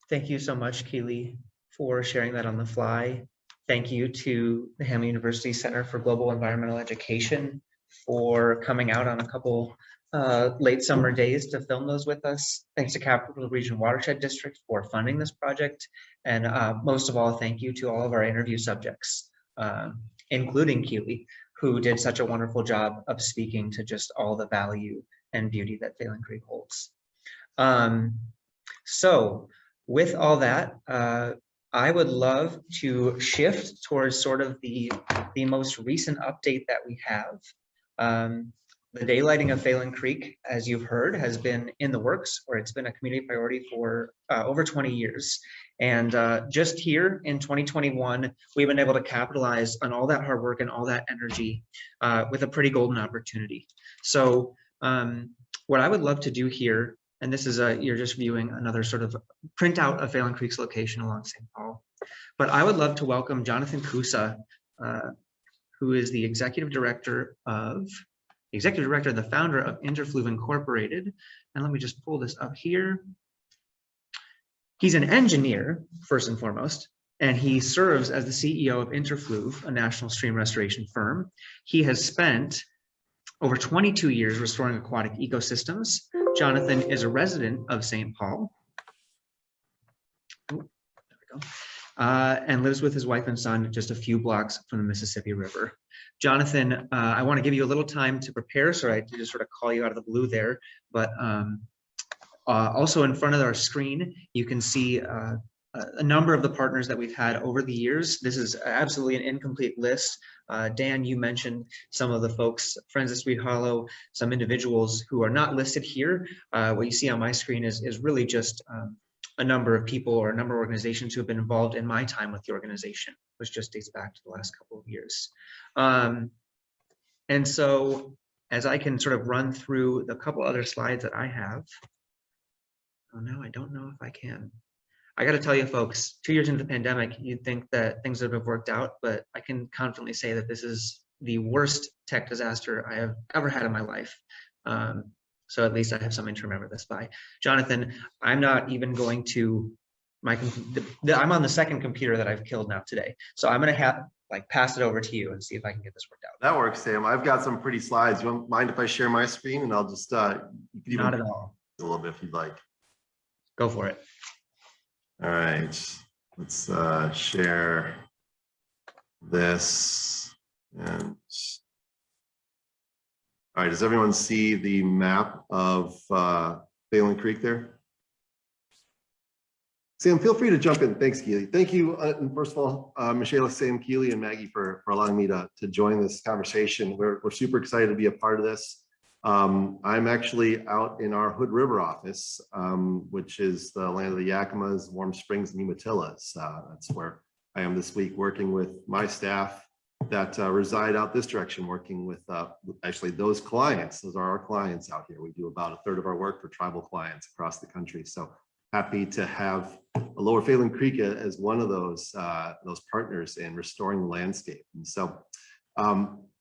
Speaker 1: Thank you so much, Keely, for sharing that on the fly. Thank you to the Hamline University Center for Global Environmental Education for coming out on a couple late summer days to film those with us. Thanks to Capital Region Watershed District for funding this project. And most of all, thank you to all of our interview subjects, including Keely, who did such a wonderful job of speaking to just all the value and beauty that Phalen Creek holds. So with all that, I would love to shift towards sort of the most recent update that we have. The daylighting of Phalen Creek, as you've heard, has been in the works, or it's been a community priority for over 20 years. And just here in 2021, we've been able to capitalize on all that hard work and all that energy with a pretty golden opportunity. So what I would love to do here, and this is you're just viewing another sort of printout of Phalen Creek's location along St. Paul. But I would love to welcome Jonathan Kusa, who is the executive director and the founder of Interfluve Incorporated. And let me just pull this up here. He's an engineer, first and foremost, and he serves as the CEO of Interfluve, a national stream restoration firm. He has spent over 22 years restoring aquatic ecosystems. Jonathan is a resident of St. Paul. Oh, there we go. And lives with his wife and son just a few blocks from the Mississippi River. Jonathan, I want to give you a little time to prepare, so I just sort of call you out of the blue there, but also in front of our screen, you can see a number of the partners that we've had over the years. This is absolutely an incomplete list. Dan, you mentioned some of the folks, Friends of Sweet Hollow, some individuals who are not listed here. What you see on my screen is really just a number of people or a number of organizations who have been involved in my time with the organization, which just dates back to the last couple of years. And so as I can sort of run through the couple other slides that I have, oh no, I don't know if I can. I got to tell you folks, 2 years into the pandemic, you'd think that things would have worked out, but I can confidently say that this is the worst tech disaster I have ever had in my life. So at least I have something to remember this by. Jonathan, I'm not even going to, I'm on the second computer that I've killed now today. So I'm going to pass it over to you and see if I can get this worked out.
Speaker 10: That works, Sam. I've got some pretty slides. You won't mind if I share my screen, and I'll just, you can even
Speaker 1: not at all.
Speaker 10: A little bit if you'd like.
Speaker 1: Go for it.
Speaker 10: All right, let's share this. And all right, does everyone see the map of Phalen Creek there? Sam, feel free to jump in. Thanks, Keely. Thank you. First of all, Michelle, Sam, Keely, and Maggie for allowing me to join this conversation. We're super excited to be a part of this. I'm actually out in our Hood River office, which is the land of the Yakimas, Warm Springs, and Umatillas. That's where I am this week, working with my staff that reside out this direction, working with actually those clients. Those are our clients out here. We do about a third of our work for tribal clients across the country. So happy to have Lower Phalen Creek as one of those partners in restoring the landscape. And so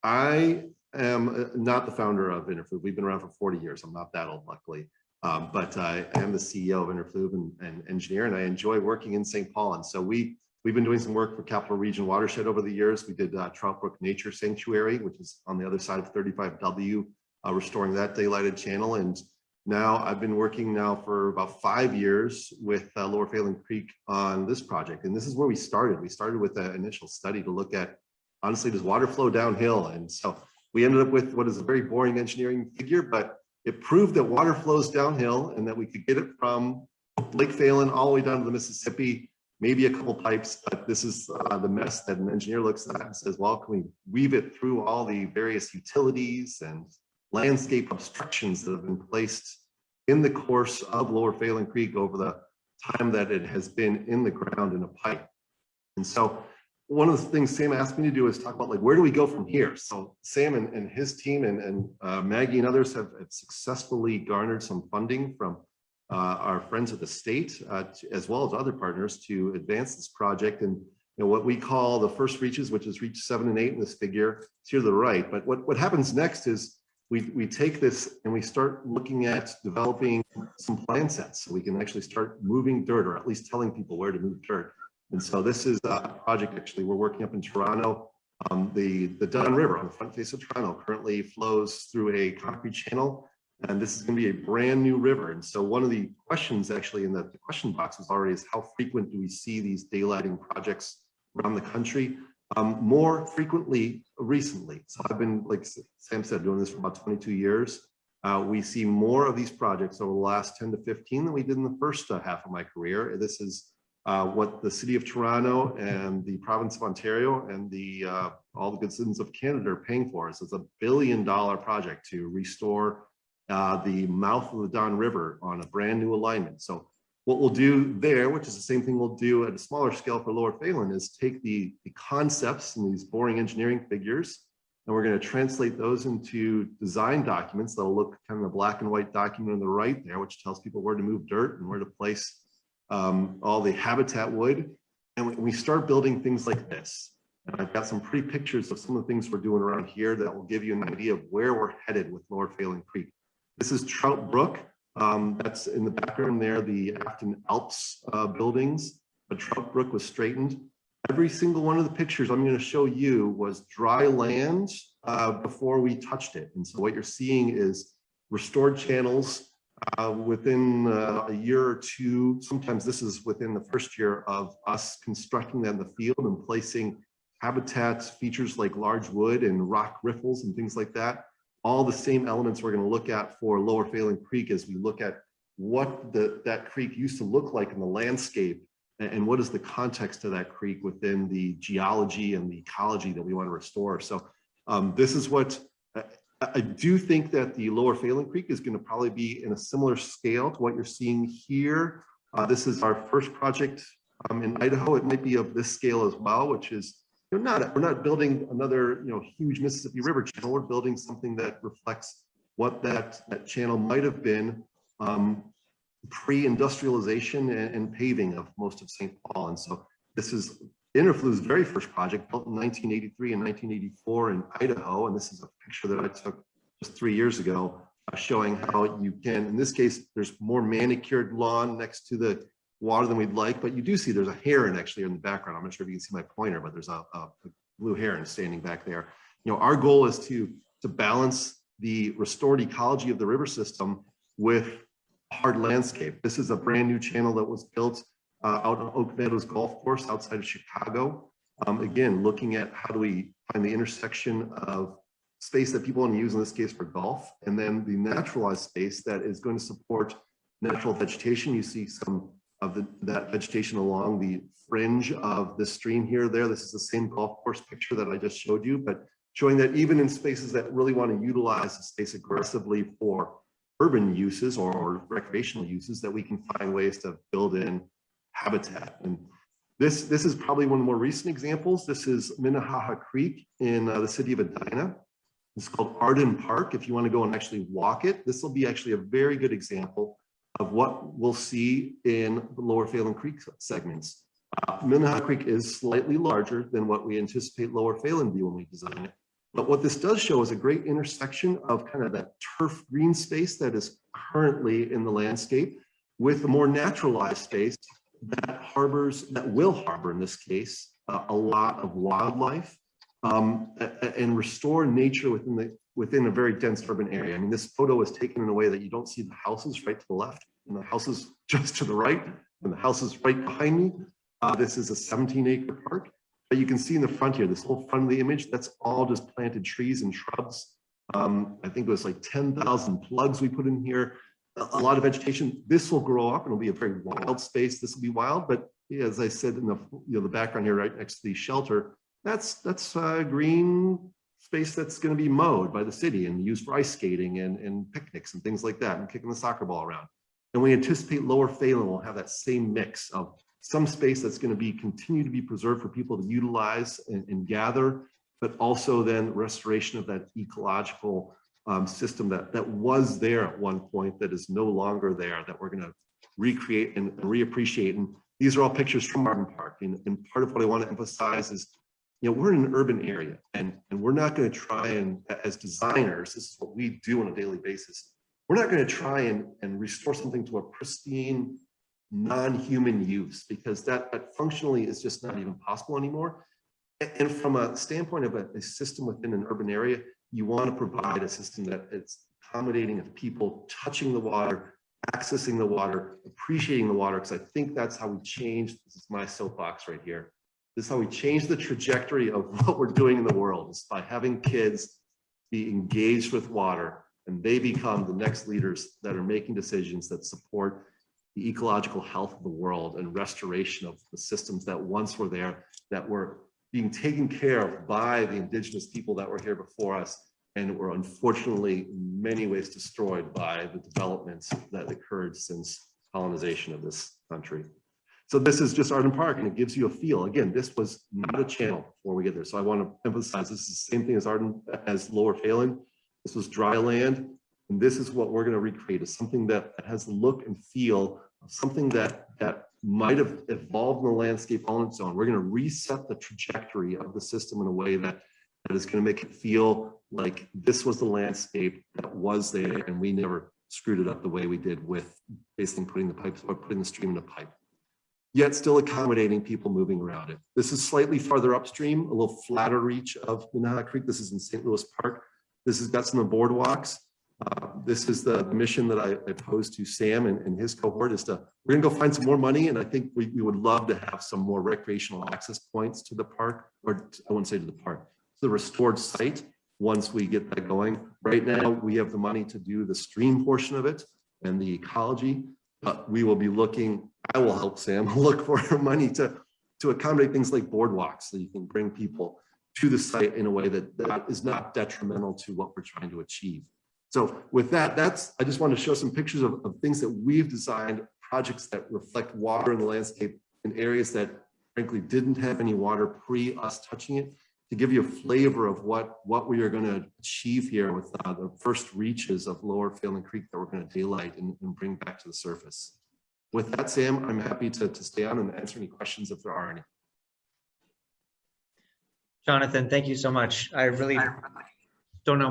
Speaker 10: I am not the founder of Interfluve. We've been around for 40 years. I'm not that old, luckily. But I am the CEO of Interfluve and engineer, and I enjoy working in St. Paul. And so we've been doing some work for Capital Region Watershed over the years. We did Trout Brook Nature Sanctuary, which is on the other side of 35W, restoring that daylighted channel. And now I've been working now for about 5 years with Lower Phalen Creek on this project. And this is where we started. We started with an initial study to look at, honestly, does water flow downhill? And so we ended up with what is a very boring engineering figure, but it proved that water flows downhill and that we could get it from Lake Phalen all the way down to the Mississippi, maybe a couple pipes, but this is the mess that an engineer looks at and says, well, can we weave it through all the various utilities and landscape obstructions that have been placed in the course of Lower Phalen Creek over the time that it has been in the ground in a pipe. And so one of the things Sam asked me to do is talk about, like, where do we go from here? So Sam and his team and Maggie and others have successfully garnered some funding from our friends at the state, as well as other partners, to advance this project. And what we call the first reaches, which is reach 7 and 8 in this figure, it's here to the right. But what happens next is we take this and we start looking at developing some plan sets so we can actually start moving dirt, or at least telling people where to move dirt. And so this is a project actually we're working up in Toronto. The Don River on the front face of Toronto currently flows through a concrete channel, and this is going to be a brand new river. And so one of the questions actually in the question box is already is how frequent do we see these daylighting projects around the country? More frequently recently. So I've been, like Sam said, doing this for about 22 years. We see more of these projects over the last 10 to 15 than we did in the first half of my career. This is what the city of Toronto and the province of Ontario and all the good citizens of Canada are paying for. So it's $1 billion project to restore the mouth of the Don River on a brand new alignment. So what we'll do there, which is the same thing we'll do at a smaller scale for Lower Phalen, is take the concepts and these boring engineering figures, and we're going to translate those into design documents that'll look kind of the black and white document on the right there, which tells people where to move dirt and where to place all the habitat wood. And we start building things like this. And I've got some pretty pictures of some of the things we're doing around here that will give you an idea of where we're headed with Lower Phalen Creek. This is Trout Brook. That's in the background there, the Afton Alps buildings. But Trout Brook was straightened. Every single one of the pictures I'm going to show you was dry land before we touched it. And so what you're seeing is restored channels within a year or two. Sometimes this is within the first year of us constructing that in the field and placing habitat features like large wood and rock riffles and things like that. All the same elements we're going to look at for Lower Phalen Creek as we look at what that creek used to look like in the landscape and what is the context of that creek within the geology and the ecology that we want to restore. So this is what I do think that the Lower Phalen Creek is going to probably be in a similar scale to what you're seeing here. This is our first project in Idaho. It might be of this scale as well, which is we're not building another huge Mississippi River channel. We're building something that reflects what that channel might have been pre-industrialization and paving of most of St. Paul. And so this is Interflu's very first project, built in 1983 and 1984 in Idaho. And this is a picture that I took just 3 years ago, showing how you can, in this case, there's more manicured lawn next to the water than we'd like, but you do see there's a heron actually in the background. I'm not sure if you can see my pointer, but there's a blue heron standing back there. Our goal is to balance the restored ecology of the river system with hard landscape. This is a brand new channel that was built out on Oak Meadows Golf Course outside of Chicago. Again, looking at how do we find the intersection of space that people want to use, in this case for golf, and then the naturalized space that is going to support natural vegetation. You see some of that vegetation along the fringe of the stream here. This is the same golf course picture that I just showed you, but showing that even in spaces that really want to utilize the space aggressively for urban uses or recreational uses, that we can find ways to build in habitat. And this is probably one of the more recent examples. This is Minnehaha Creek in the city of Edina. It's called Arden Park. If you want to go and actually walk it, this will be actually a very good example of what we'll see in the Lower Phalen Creek segments. Minnehaha Creek is slightly larger than what we anticipate Lower Phalen be when we design it. But what this does show is a great intersection of kind of that turf green space that is currently in the landscape with a more naturalized space that will harbor, in this case, a lot of wildlife and restore nature within a very dense urban area. I mean, this photo was taken in a way that you don't see the houses right to the left and the houses just to the right and the houses right behind me. This is a 17-acre park. But you can see in the front here, this whole front of the image, that's all just planted trees and shrubs. I think it was like 10,000 plugs we put in here, a lot of vegetation. This will grow up and it'll be a very wild space. This will be wild, but as I said in the the background here, right next to the shelter, that's green space that's going to be mowed by the city and used for ice skating and picnics and things like that, and kicking the soccer ball around. And we anticipate Lower Phalen will have that same mix of some space that's going to continue to be preserved for people to utilize and gather, but also then restoration of that ecological system that was there at one point that is no longer there, that we're going to recreate and reappreciate. And these are all pictures from Arden Park. And part of what I want to emphasize is, we're in an urban area, and we're not going to try and, as designers, this is what we do on a daily basis. We're not going to try and restore something to a pristine, non-human use, because that functionally is just not even possible anymore. And from a standpoint of a system within an urban area, you want to provide a system that is accommodating of people touching the water, accessing the water, appreciating the water, because I think that's how we change. This is my soapbox right here. This is how we change the trajectory of what we're doing in the world, is by having kids be engaged with water, and they become the next leaders that are making decisions that support the ecological health of the world and restoration of the systems that once were there, that were being taken care of by the indigenous people that were here before us, and were unfortunately in many ways destroyed by the developments that occurred since colonization of this country. So this is just Arden Park, and it gives you a feel. Again, this was not a channel before we get there. So I want to emphasize, this is the same thing as Lower Phalen. This was dry land, and this is what we're going to recreate, is something that has the look and feel of something that might have evolved in the landscape on its own. We're going to reset the trajectory of the system in a way that is going to make it feel like this was the landscape that was there, and we never screwed it up the way we did with basically putting the pipes or putting the stream in a pipe, yet still accommodating people moving around it. This is slightly farther upstream, a little flatter reach of Minnehaha Creek. This is in St. Louis Park. This has got some of the boardwalks. This is the mission that I posed to Sam and his cohort, is we're gonna go find some more money, and I think we would love to have some more recreational access points to the park, or I wouldn't say to the park, to the restored site once we get that going. Right now, we have the money to do the stream portion of it and the ecology, but we will be looking, I will help Sam look for money to accommodate things like boardwalks, so you can bring people to the site in a way that is not detrimental to what we're trying to achieve. So with that, I just want to show some pictures of things that we've designed, projects that reflect water in the landscape in areas that frankly didn't have any water pre us touching it, to give you a flavor of what we are going to achieve here with the first reaches of Lower Phalen Creek that we're going to daylight and bring back to the surface. With that, Sam, I'm happy to stay on and answer any questions if there are any.
Speaker 1: Jonathan, thank you so much. I really don't know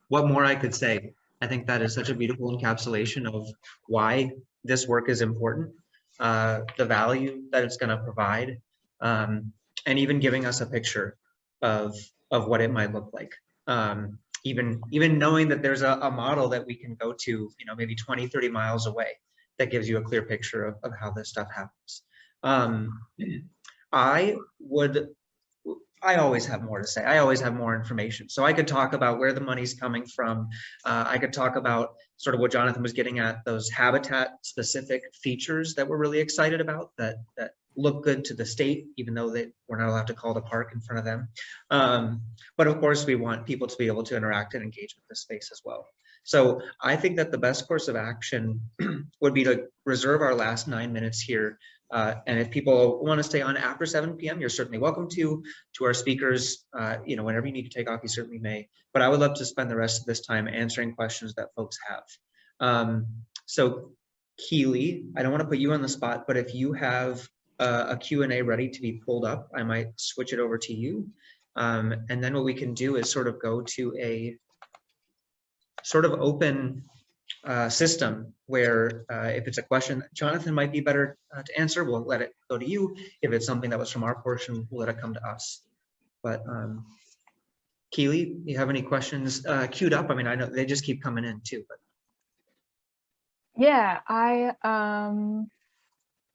Speaker 1: what more I could say. I think that is such a beautiful encapsulation of why this work is important, the value that it's going to provide, and even giving us a picture of what it might look like. Even knowing that there's a model that we can go to, maybe 20, 30 miles away, that gives you a clear picture of how this stuff happens. I always have more to say. I always have more information. So I could talk about where the money's coming from. I could talk about sort of what Jonathan was getting at, those habitat specific features that we're really excited about, that look good to the state, even though we're not allowed to call the park in front of them. But of course, we want people to be able to interact and engage with the space as well. So I think that the best course of action would be to reserve our last 9 minutes here. And if people want to stay on after 7 p.m., you're certainly welcome to our speakers. Whenever you need to take off, you certainly may. But I would love to spend the rest of this time answering questions that folks have. So Keely, I don't want to put you on the spot, but if you have a Q&A ready to be pulled up, I might switch it over to you. And then what we can do is sort of go to a sort of open system where if it's a question that Jonathan might be better to answer, we'll let it go to you. If it's something that was from our portion, we'll let it come to us. But Keely, you have any questions queued up? I mean, I know they just keep coming in too. But
Speaker 2: Yeah,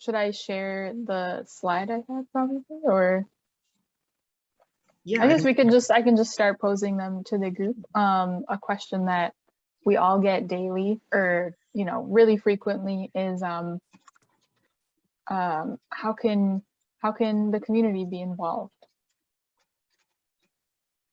Speaker 2: should I share the slide I had probably, or?
Speaker 1: Yeah,
Speaker 2: I guess we can just, I can just start posing them to the group. A question that we all get daily or, you know, really frequently is how can the community be involved?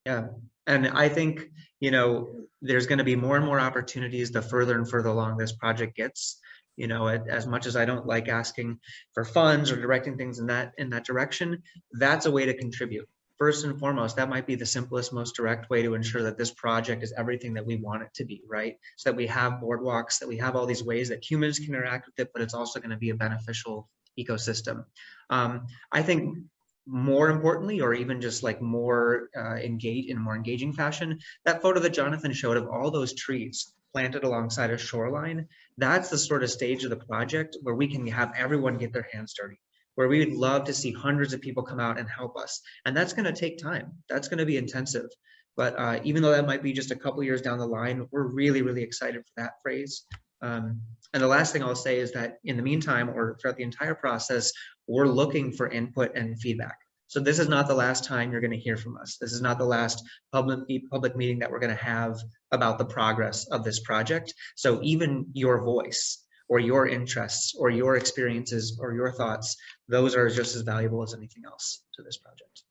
Speaker 1: yeah. And I think, you know, there's going to be more and more opportunities the further and further along this project gets. You know, as much as I don't like asking for funds or directing things in that direction, that's a way to contribute. First and foremost, that might be the simplest, most direct way to ensure that this project is everything that we want it to be, right? So that we have boardwalks, that we have all these ways that humans can interact with it, but it's also going to be a beneficial ecosystem. I think more importantly, or even just like more engaged in a more engaging fashion, that photo that Jonathan showed of all those trees planted alongside a shoreline, that's the sort of stage of the project where we can have everyone get their hands dirty, where we would love to see hundreds of people come out and help us. And that's going to take time. That's going to be intensive. But even though that might be just a couple years down the line, we're really, really excited for that phrase. And the last thing I'll say is that in the meantime, or throughout the entire process, we're looking for input and feedback. So this is not the last time you're going to hear from us. This is not the last public meeting that we're going to have about the progress of this project. So even your voice or your interests or your experiences or your thoughts, those are just as valuable as anything else to this project.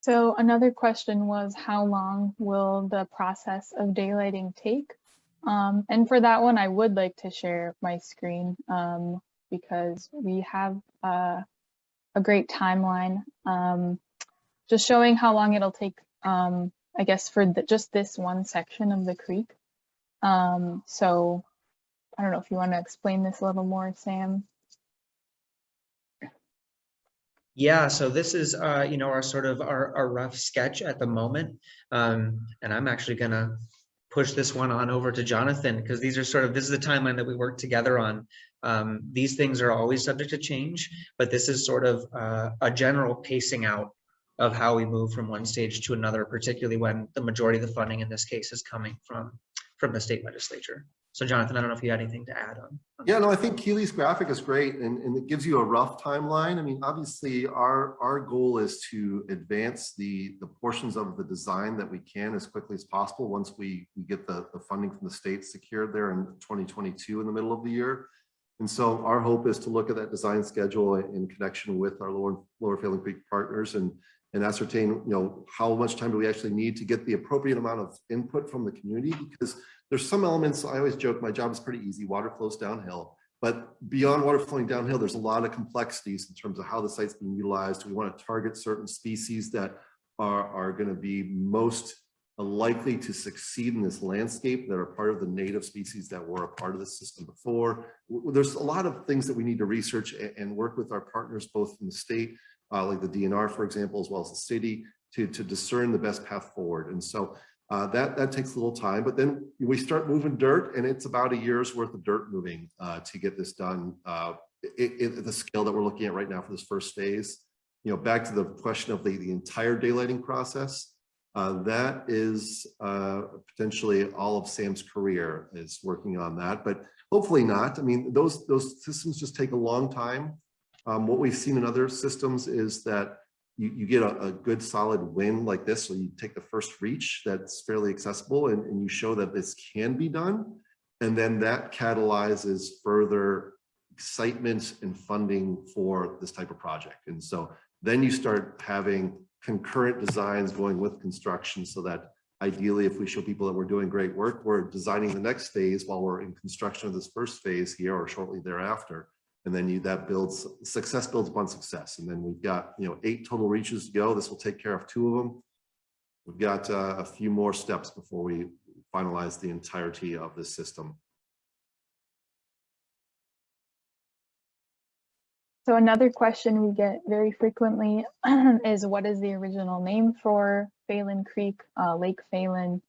Speaker 2: So another question was, how long will the process of daylighting take? And for that one, I would like to share my screen because we have a great timeline, just showing how long it'll take, I guess, for just this one section of the creek. So I don't know if you want to explain this a little more, Sam.
Speaker 1: Yeah, so this is, you know, our sort of our rough sketch at the moment. And I'm actually going to push this one on over to Jonathan, because these are sort of, this is the timeline that we work together on. These things are always subject to change, but this is sort of a general pacing out of how we move from one stage to another, particularly when the majority of the funding in this case is coming from the state legislature. So Jonathan, I don't know if you had anything to add on.
Speaker 10: Yeah, no, I think Keely's graphic is great, and it gives you a rough timeline. I mean, obviously our goal is to advance the portions of the design that we can as quickly as possible once we get the funding from the state secured there in 2022 in the middle of the year. And so our hope is to look at that design schedule in connection with our Lower Phalen Creek partners and ascertain, you know, how much time do we actually need to get the appropriate amount of input from the community, because there's some elements. I always joke my job is pretty easy. Water flows downhill, but beyond water flowing downhill, there's a lot of complexities in terms of how the site's being utilized. We want to target certain species that are going to be most likely to succeed in this landscape, that are part of the native species that were a part of the system before. There's a lot of things that we need to research and work with our partners, both in the state, like the DNR, for example, as well as the city, to discern the best path forward. And so that takes a little time, but then we start moving dirt, and it's about a year's worth of dirt moving to get this done at the scale that we're looking at right now for this first phase. You know, back to the question of the entire daylighting process, that is potentially all of Sam's career is working on that, but hopefully not. I mean, those systems just take a long time. What we've seen in other systems is that you get a good solid win like this. So you take the first reach that's fairly accessible and you show that this can be done. And then that catalyzes further excitement and funding for this type of project. And so then you start having concurrent designs going with construction, so that ideally, if we show people that we're doing great work, we're designing the next phase while we're in construction of this first phase here or shortly thereafter. And then that builds, success builds upon success. And then we've got, you know, 8 total reaches to go. This will take care of 2 of them. We've got a few more steps before we finalize the entirety of this system.
Speaker 2: So another question we get very frequently is, what is the original name for Phalen Creek, Lake Phalen?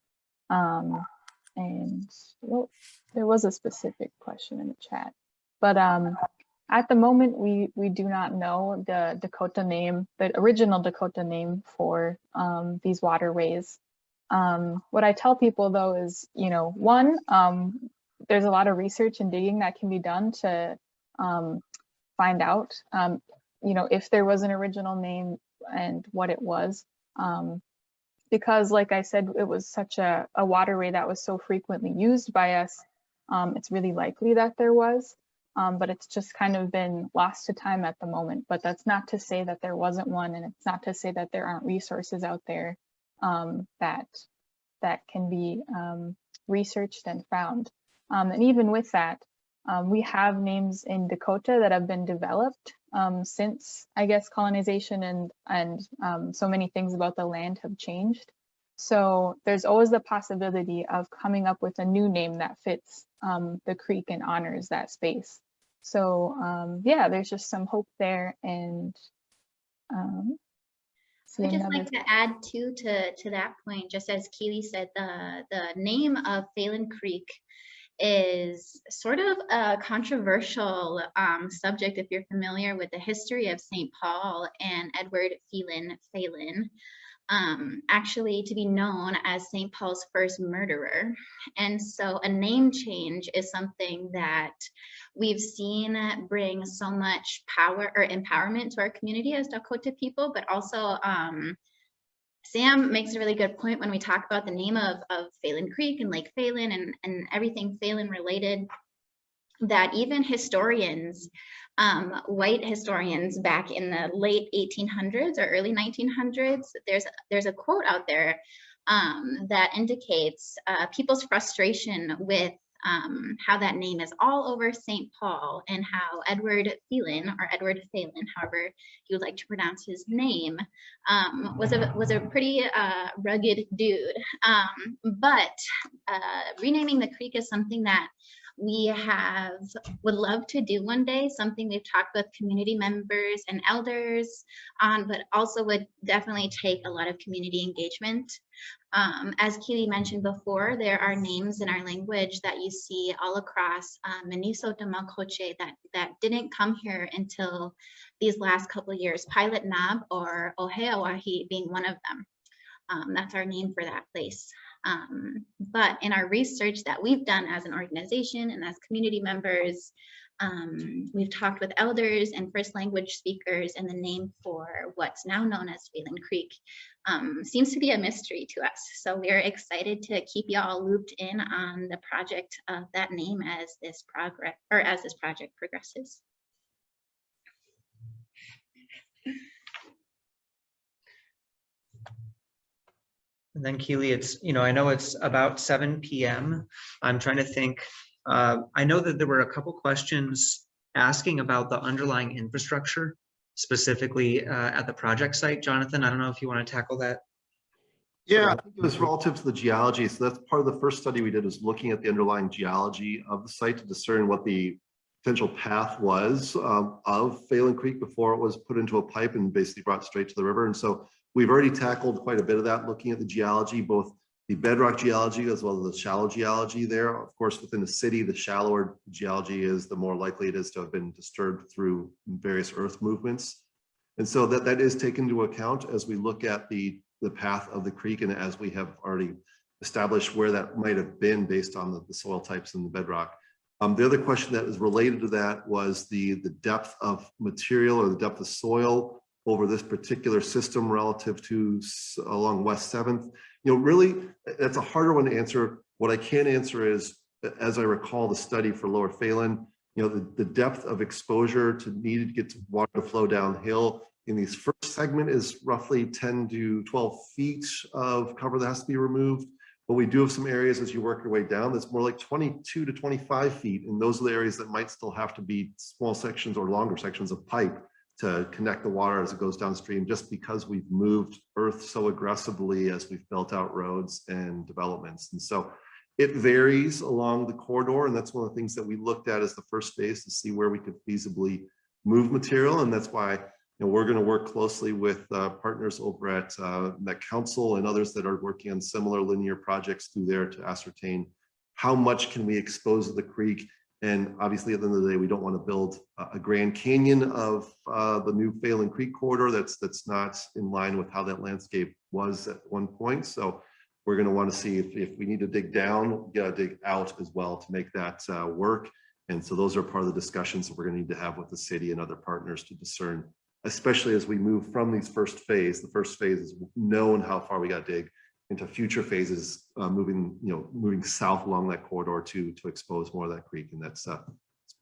Speaker 2: And well, there was a specific question in the chat, but at the moment we do not know the Dakota name, the original Dakota name for these waterways. What I tell people though is, you know, one, there's a lot of research and digging that can be done to find out, if there was an original name and what it was. Because like I said, it was such a waterway that was so frequently used by us. It's really likely that there was, but it's just kind of been lost to time at the moment. But that's not to say that there wasn't one, and it's not to say that there aren't resources out there that can be researched and found. And even with that, we have names in Dakota that have been developed since, I guess, colonization and so many things about the land have changed. So there's always the possibility of coming up with a new name that fits the creek and honors that space. So yeah, there's just some hope there. And
Speaker 3: I'd just like to add too to that point, just as Keely said, the name of Phalen Creek is sort of a controversial subject if you're familiar with the history of St. Paul and Edward Phalen, actually to be known as St. Paul's first murderer. And so a name change is something that we've seen bring so much power or empowerment to our community as Dakota people, but also Sam makes a really good point when we talk about the name of Phalen Creek and Lake Phalen and everything Phalen related, that even historians, white historians back in the late 1800s or early 1900s, there's a quote out there that indicates people's frustration with how that name is all over St. Paul, and how Edward Phalen, however you would like to pronounce his name, was a pretty rugged dude. But renaming the creek is something that we would love to do one day, something we've talked with community members and elders on, but also would definitely take a lot of community engagement. As Keely mentioned before, there are names in our language that you see all across Minnesota Makoche that didn't come here until these last couple of years, Pilot Knob or Oheawahi being one of them. That's our name for that place. But in our research that we've done as an organization and as community members, we've talked with elders and first language speakers, and the name for what's now known as Phalen Creek seems to be a mystery to us. So we're excited to keep y'all looped in on the project of that name as this project progresses.
Speaker 1: And then Keely, I know it's about 7 p.m. I'm trying to think. I know that there were a couple questions asking about the underlying infrastructure, specifically at the project site. Jonathan, I don't know if you want to tackle that.
Speaker 10: Yeah, I think it was relative to the geology. So that's part of the first study we did, is looking at the underlying geology of the site to discern what the potential path was of Phalen Creek before it was put into a pipe and basically brought straight to the river. And so we've already tackled quite a bit of that, looking at the geology, both the bedrock geology as well as the shallow geology there. Of course, within the city, the shallower geology is, the more likely it is to have been disturbed through various earth movements. And so that is taken into account as we look at the path of the creek, and as we have already established where that might have been based on the soil types and the bedrock. The other question that is related to that was the depth of material or the depth of soil over this particular system relative to along West 7th. Really, that's a harder one to answer. What I can answer is, as I recall the study for Lower Phalen, the depth of exposure needed to get water to flow downhill in these first segment is roughly 10 to 12 feet of cover that has to be removed. But we do have some areas as you work your way down that's more like 22 to 25 feet. And those are the areas that might still have to be small sections or longer sections of pipe to connect the water as it goes downstream, just because we've moved earth so aggressively as we've built out roads and developments. And so it varies along the corridor. And that's one of the things that we looked at as the first phase, to see where we could feasibly move material. And that's why we're going to work closely with partners over at Met Council and others that are working on similar linear projects through there to ascertain how much can we expose the creek. And obviously, at the end of the day, we don't want to build a Grand Canyon of the new Phalen Creek corridor that's not in line with how that landscape was at one point. So we're going to want to see if we need to dig down, we got to dig out as well to make that work. And so those are part of the discussions that we're going to need to have with the city and other partners to discern, especially as we move from these first phase. The first phase is known how far we got to dig into future phases, moving south along that corridor to expose more of that creek. And that's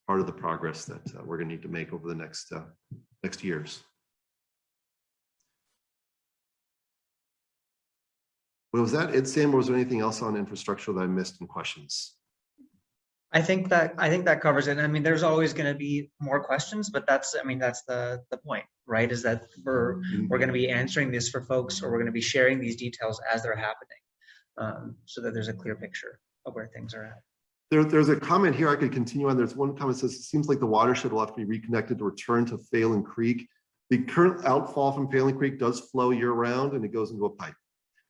Speaker 10: part of the progress that we're going to need to make over the next years. Well, was that it, Sam, or was there anything else on infrastructure that I missed in questions?
Speaker 1: I think that covers it. I mean, there's always going to be more questions, but that's the point, right? Is that we're going to be answering this for folks, or we're going to be sharing these details as they're happening, so that there's a clear picture of where things are at.
Speaker 10: There's a comment here I could continue on. There's one comment that says, it seems like the watershed will have to be reconnected to return to Phalen Creek. The current outfall from Phalen Creek does flow year round and it goes into a pipe.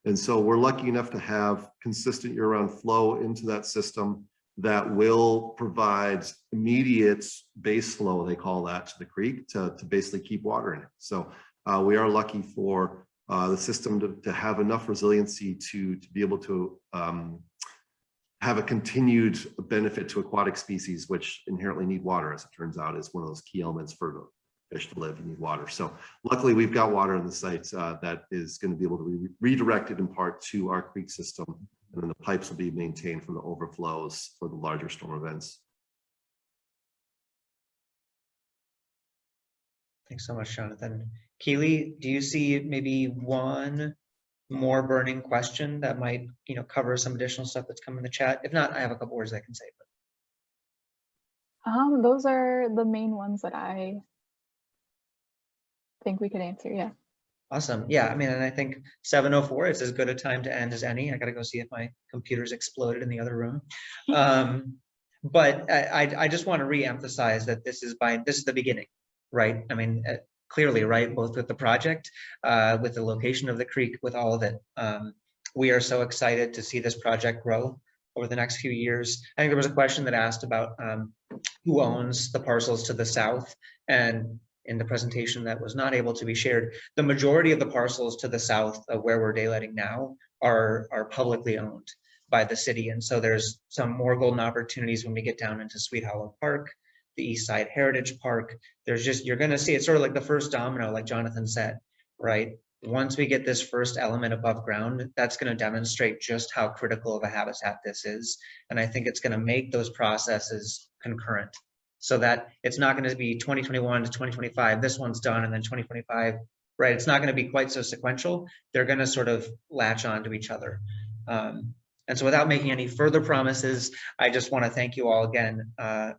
Speaker 10: And so we're lucky enough to have consistent year round flow into that system that will provide immediate base flow, they call that, to the creek to basically keep water in it. So we are lucky for the system to have enough resiliency to be able to have a continued benefit to aquatic species, which inherently need water, as it turns out, is one of those key elements for fish to live. You need water. So luckily we've got water on the site that is going to be able to be redirected in part to our creek system. And then the pipes will be maintained from the overflows for the larger storm events.
Speaker 1: Thanks so much, Jonathan. Keely, do you see maybe one more burning question that might, cover some additional stuff that's come in the chat? If not, I have a couple words I can say. But
Speaker 2: those are the main ones that I think we could answer. Yeah.
Speaker 1: awesome. Yeah, I mean, and I think 7:04 is as good a time to end as any. I got to go see if my computer's exploded in the other room. But I just want to re-emphasize that this is the beginning, right? I mean, clearly, right, both with the project, with the location of the creek, with all of it. We are so excited to see this project grow over the next few years. I think there was a question that asked about who owns the parcels to the south, and in the presentation that was not able to be shared, the majority of the parcels to the south of where we're daylighting now are publicly owned by the city. And so there's some more golden opportunities when we get down into Sweet Hollow Park, the East Side Heritage Park. You're going to see, it's sort of like the first domino, like Jonathan said, right? Once we get this first element above ground, that's going to demonstrate just how critical of a habitat this is. And I think it's going to make those processes concurrent, so that it's not going to be 2021 to 2025, this one's done, and then 2025, right? It's not going to be quite so sequential. They're going to sort of latch on to each other. And so without making any further promises, I just want to thank you all again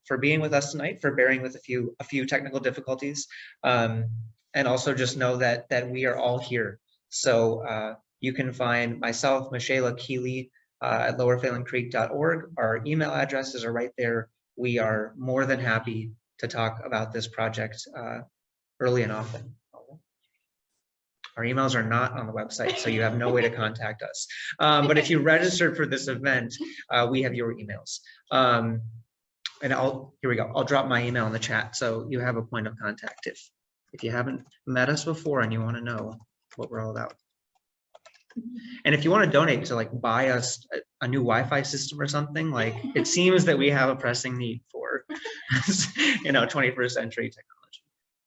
Speaker 1: for being with us tonight, for bearing with a few technical difficulties. And also just know that we are all here. So you can find myself, Michaela Keely, at lowerphalencreek.org. Our email addresses are right there. We are more than happy to talk about this project early and often. Our emails are not on the website, so you have no way to contact us. But if you registered for this event, we have your emails. And here we go. I'll drop my email in the chat, so you have a point of contact if you haven't met us before and you want to know what we're all about. And if you want to donate to buy us a new Wi-Fi system or something, it seems that we have a pressing need for 21st century technology.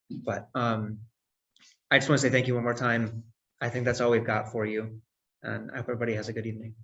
Speaker 1: But I just want to say thank you one more time. I think that's all we've got for you, and I hope everybody has a good evening.